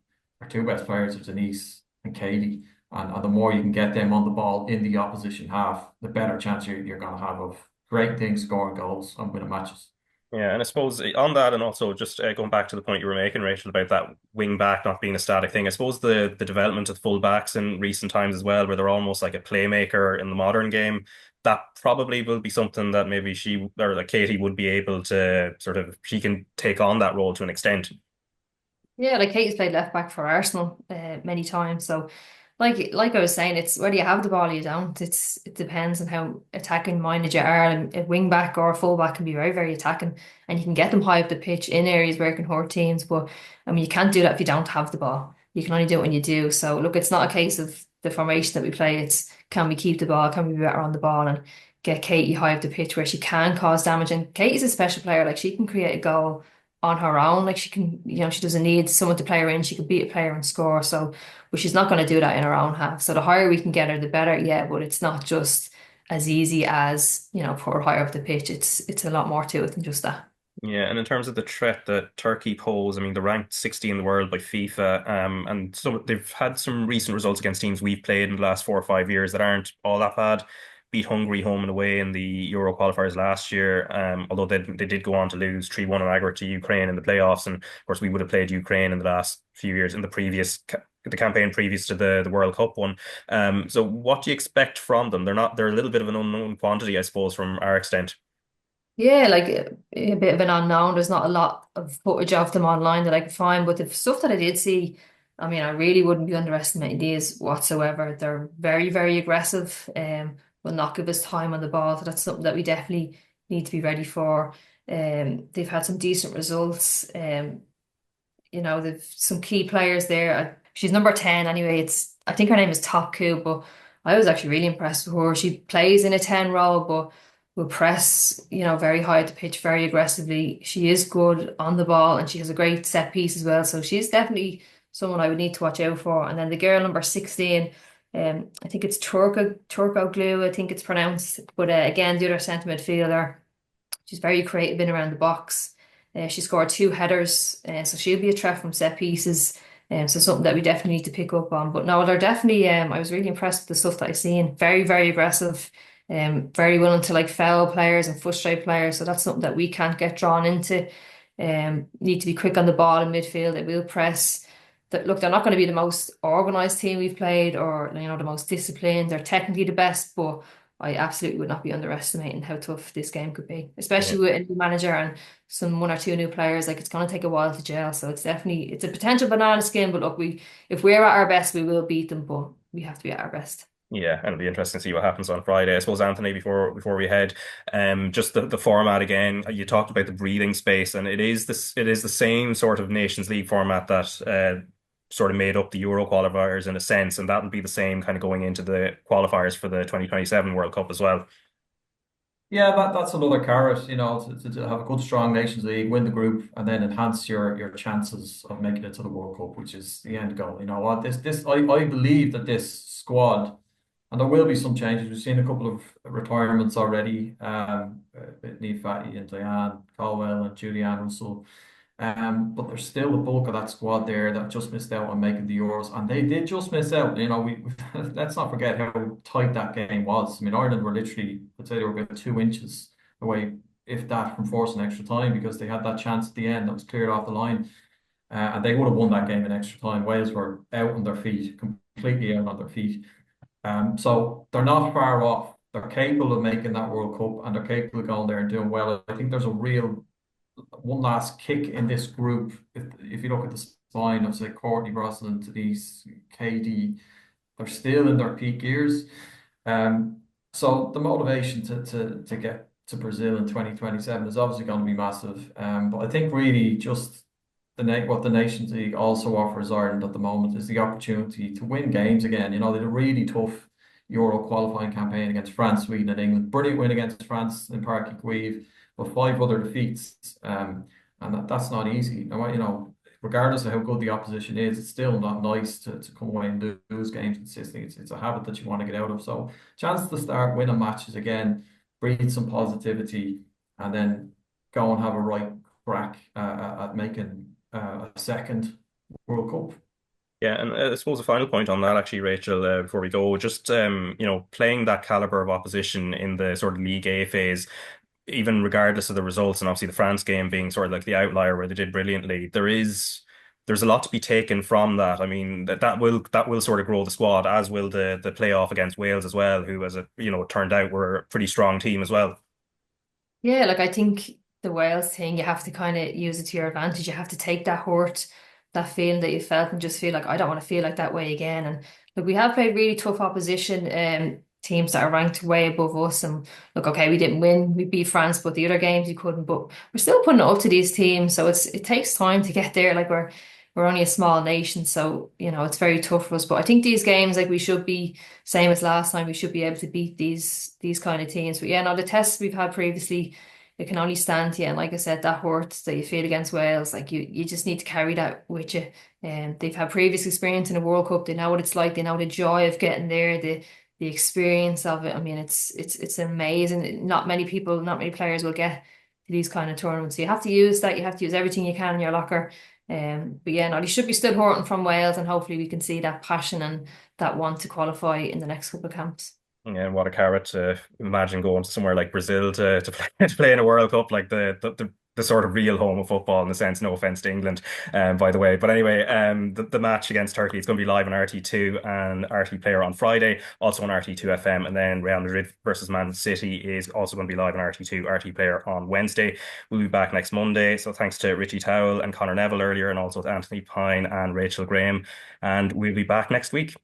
our 2 best players are Denise and Katie, and the more you can get them on the ball in the opposition half, the better chance you're going to have of great things, scoring goals and winning matches. Yeah, and I suppose on that, and also just going back to the point you were making, Rachel, about that wing back not being a static thing. I suppose the development of full backs in recent times as well, where they're almost like a playmaker in the modern game, that probably will be something that maybe she or like Katie would be able to sort of she can take on that role to an extent. Yeah, like Katie's played left back for Arsenal many times. So, like I was saying, it's whether you have the ball or you don't. It depends on how attacking minded you are. And a wing back or a full back can be very, very attacking, and you can get them high up the pitch in areas where it can hurt teams. But I mean, you can't do that if you don't have the ball. You can only do it when you do. So, look, it's not a case of the formation that we play. It's can we keep the ball? Can we be better on the ball and get Katie high up the pitch where she can cause damage? And Katie's a special player. Like she can create a goal on her own. Like she can, she doesn't need someone to play her in. She could beat a player and score. So, but she's not going to do that in her own half. So the higher we can get her, the better. Yeah, but it's not just as easy as, put her higher up the pitch. It's a lot more to it than just that. Yeah, and in terms of the threat that Turkey pose, I mean, they're ranked 60 in the world by FIFA, and so they've had some recent results against teams we've played in the last 4 or 5 years that aren't all that bad. Beat Hungary home and away in the Euro qualifiers last year, although they did go on to lose 3-1 in aggregate to Ukraine in the playoffs, and of course we would have played Ukraine in the last few years in the campaign previous to the World Cup one. So what do you expect from them? They're a little bit of an unknown quantity, I suppose, from our extent. Yeah, like a bit of an unknown. There's not a lot of footage of them online that I could find, but the stuff that I did see, I mean, I really wouldn't be underestimating these whatsoever. They're very, very aggressive. Will not give us time on the ball, so that's something that we definitely need to be ready for. They've had some decent results. They've some key players there. She's number 10 anyway. I think her name is Top Coup, but I was actually really impressed with her. She plays in a 10 role, but will press, very high at the pitch, very aggressively. She is good on the ball and she has a great set piece as well. So she's definitely someone I would need to watch out for. And then the girl number 16, I think it's Turco Glue, I think it's pronounced. But again, the other centre midfielder, she's very creative in around the box. She scored 2 headers, so she'll be a threat from set pieces. So something that we definitely need to pick up on. But no, they're definitely. I was really impressed with the stuff that I've seen. Very, very aggressive. Very willing to like foul players and frustrate players. So that's something that we can't get drawn into. Need to be quick on the ball in midfield. They will press. Look, they're not going to be the most organised team we've played, or the most disciplined. They're technically the best, but I absolutely would not be underestimating how tough this game could be, especially with a new manager and some 1 or 2 new players. Like it's going to take a while to gel, so it's a potential banana skin. But look, if we're at our best, we will beat them, but we have to be at our best. Yeah, and it'll be interesting to see what happens on Friday. I suppose, Anthony, before we head, just the format again. You talked about the breathing space, and it is the same sort of Nations League format that sort of made up the Euro qualifiers in a sense, and that'll be the same kind of going into the qualifiers for the 2027 World Cup as well. Yeah, that's another carrot, to have a good, strong Nations League, win the group, and then enhance your chances of making it to the World Cup, which is the end goal. You know what? I believe that this squad, and there will be some changes. We've seen a couple of retirements already. Niamh Fatty and Diane Caldwell and Julianne Russell. But there's still a bulk of that squad there that just missed out on making the Euros, and they did just miss out. We let's not forget how tight that game was. I mean, Ireland were literally, I'd say they were about 2 inches away, if that, from forcing extra time, because they had that chance at the end that was cleared off the line, and they would have won that game in extra time. Wales were out on their feet, completely out on their feet. So they're not far off. They're capable of making that World Cup, and they're capable of going there and doing well. I think there's a real one last kick in this group. If you look at the spine of, say, Courtney, Brosnan, Denise, KD, they're still in their peak years. So the motivation to get to Brazil in 2027 is obviously going to be massive. But I think really just what the Nations League also offers Ireland at the moment is the opportunity to win games again. They did a really tough Euro qualifying campaign against France, Sweden, and England. Brilliant win against France in Parc Guive, but 5 other defeats, and that's not easy. Now, regardless of how good the opposition is, it's still not nice to come away and lose games consistently. It's a habit that you want to get out of. So, chance to start winning matches again, breathe some positivity, and then go and have a right crack at making a second World Cup. Yeah, and I suppose a final point on that, actually, Rachel, before we go, just playing that caliber of opposition in the sort of League A phase. even regardless of the results, and obviously the France game being sort of like the outlier where they did brilliantly, there's a lot to be taken from that. I mean, that will sort of grow the squad, as will the playoff against Wales as well, who, as it turned out, were a pretty strong team as well. Yeah, like I think the Wales thing, you have to kind of use it to your advantage. You have to take that hurt, that feeling that you felt, and just feel like I don't want to feel like that way again. And look, we have played really tough opposition, teams that are ranked way above us. And look, okay, we didn't win, we beat France, but the other games we couldn't. But we're still putting it up to these teams, so it takes time to get there. Like we're only a small nation, so it's very tough for us. But I think these games, like we should be same as last time. We should be able to beat these kind of teams. But yeah, no, the tests we've had previously, it can only stand to you. And like I said, that hurt that you feel against Wales, like you just need to carry that with you. And they've had previous experience in a World Cup. They know what it's like. They know the joy of getting there, the experience of it. I mean, it's amazing. Not many people, not many players will get to these kind of tournaments. So you have to use that. You have to use everything you can in your locker. But yeah, no, they should be still hurting from Wales, and hopefully we can see that passion and that want to qualify in the next couple of camps. Yeah, what a carrot to imagine going to somewhere like Brazil to play, to play in a World Cup, like the sort of real home of football, in the sense. No offense to England, by the way. But anyway, the match against Turkey, it's going to be live on RT2 and RT Player on Friday, also on RT2 FM, and then Real Madrid versus Man City is also going to be live on RT2, RT Player on Wednesday. We'll be back next Monday. So thanks to Richie Towell and Conor Neville earlier, and also to Anthony Pyne and Rachel Graham. And we'll be back next week.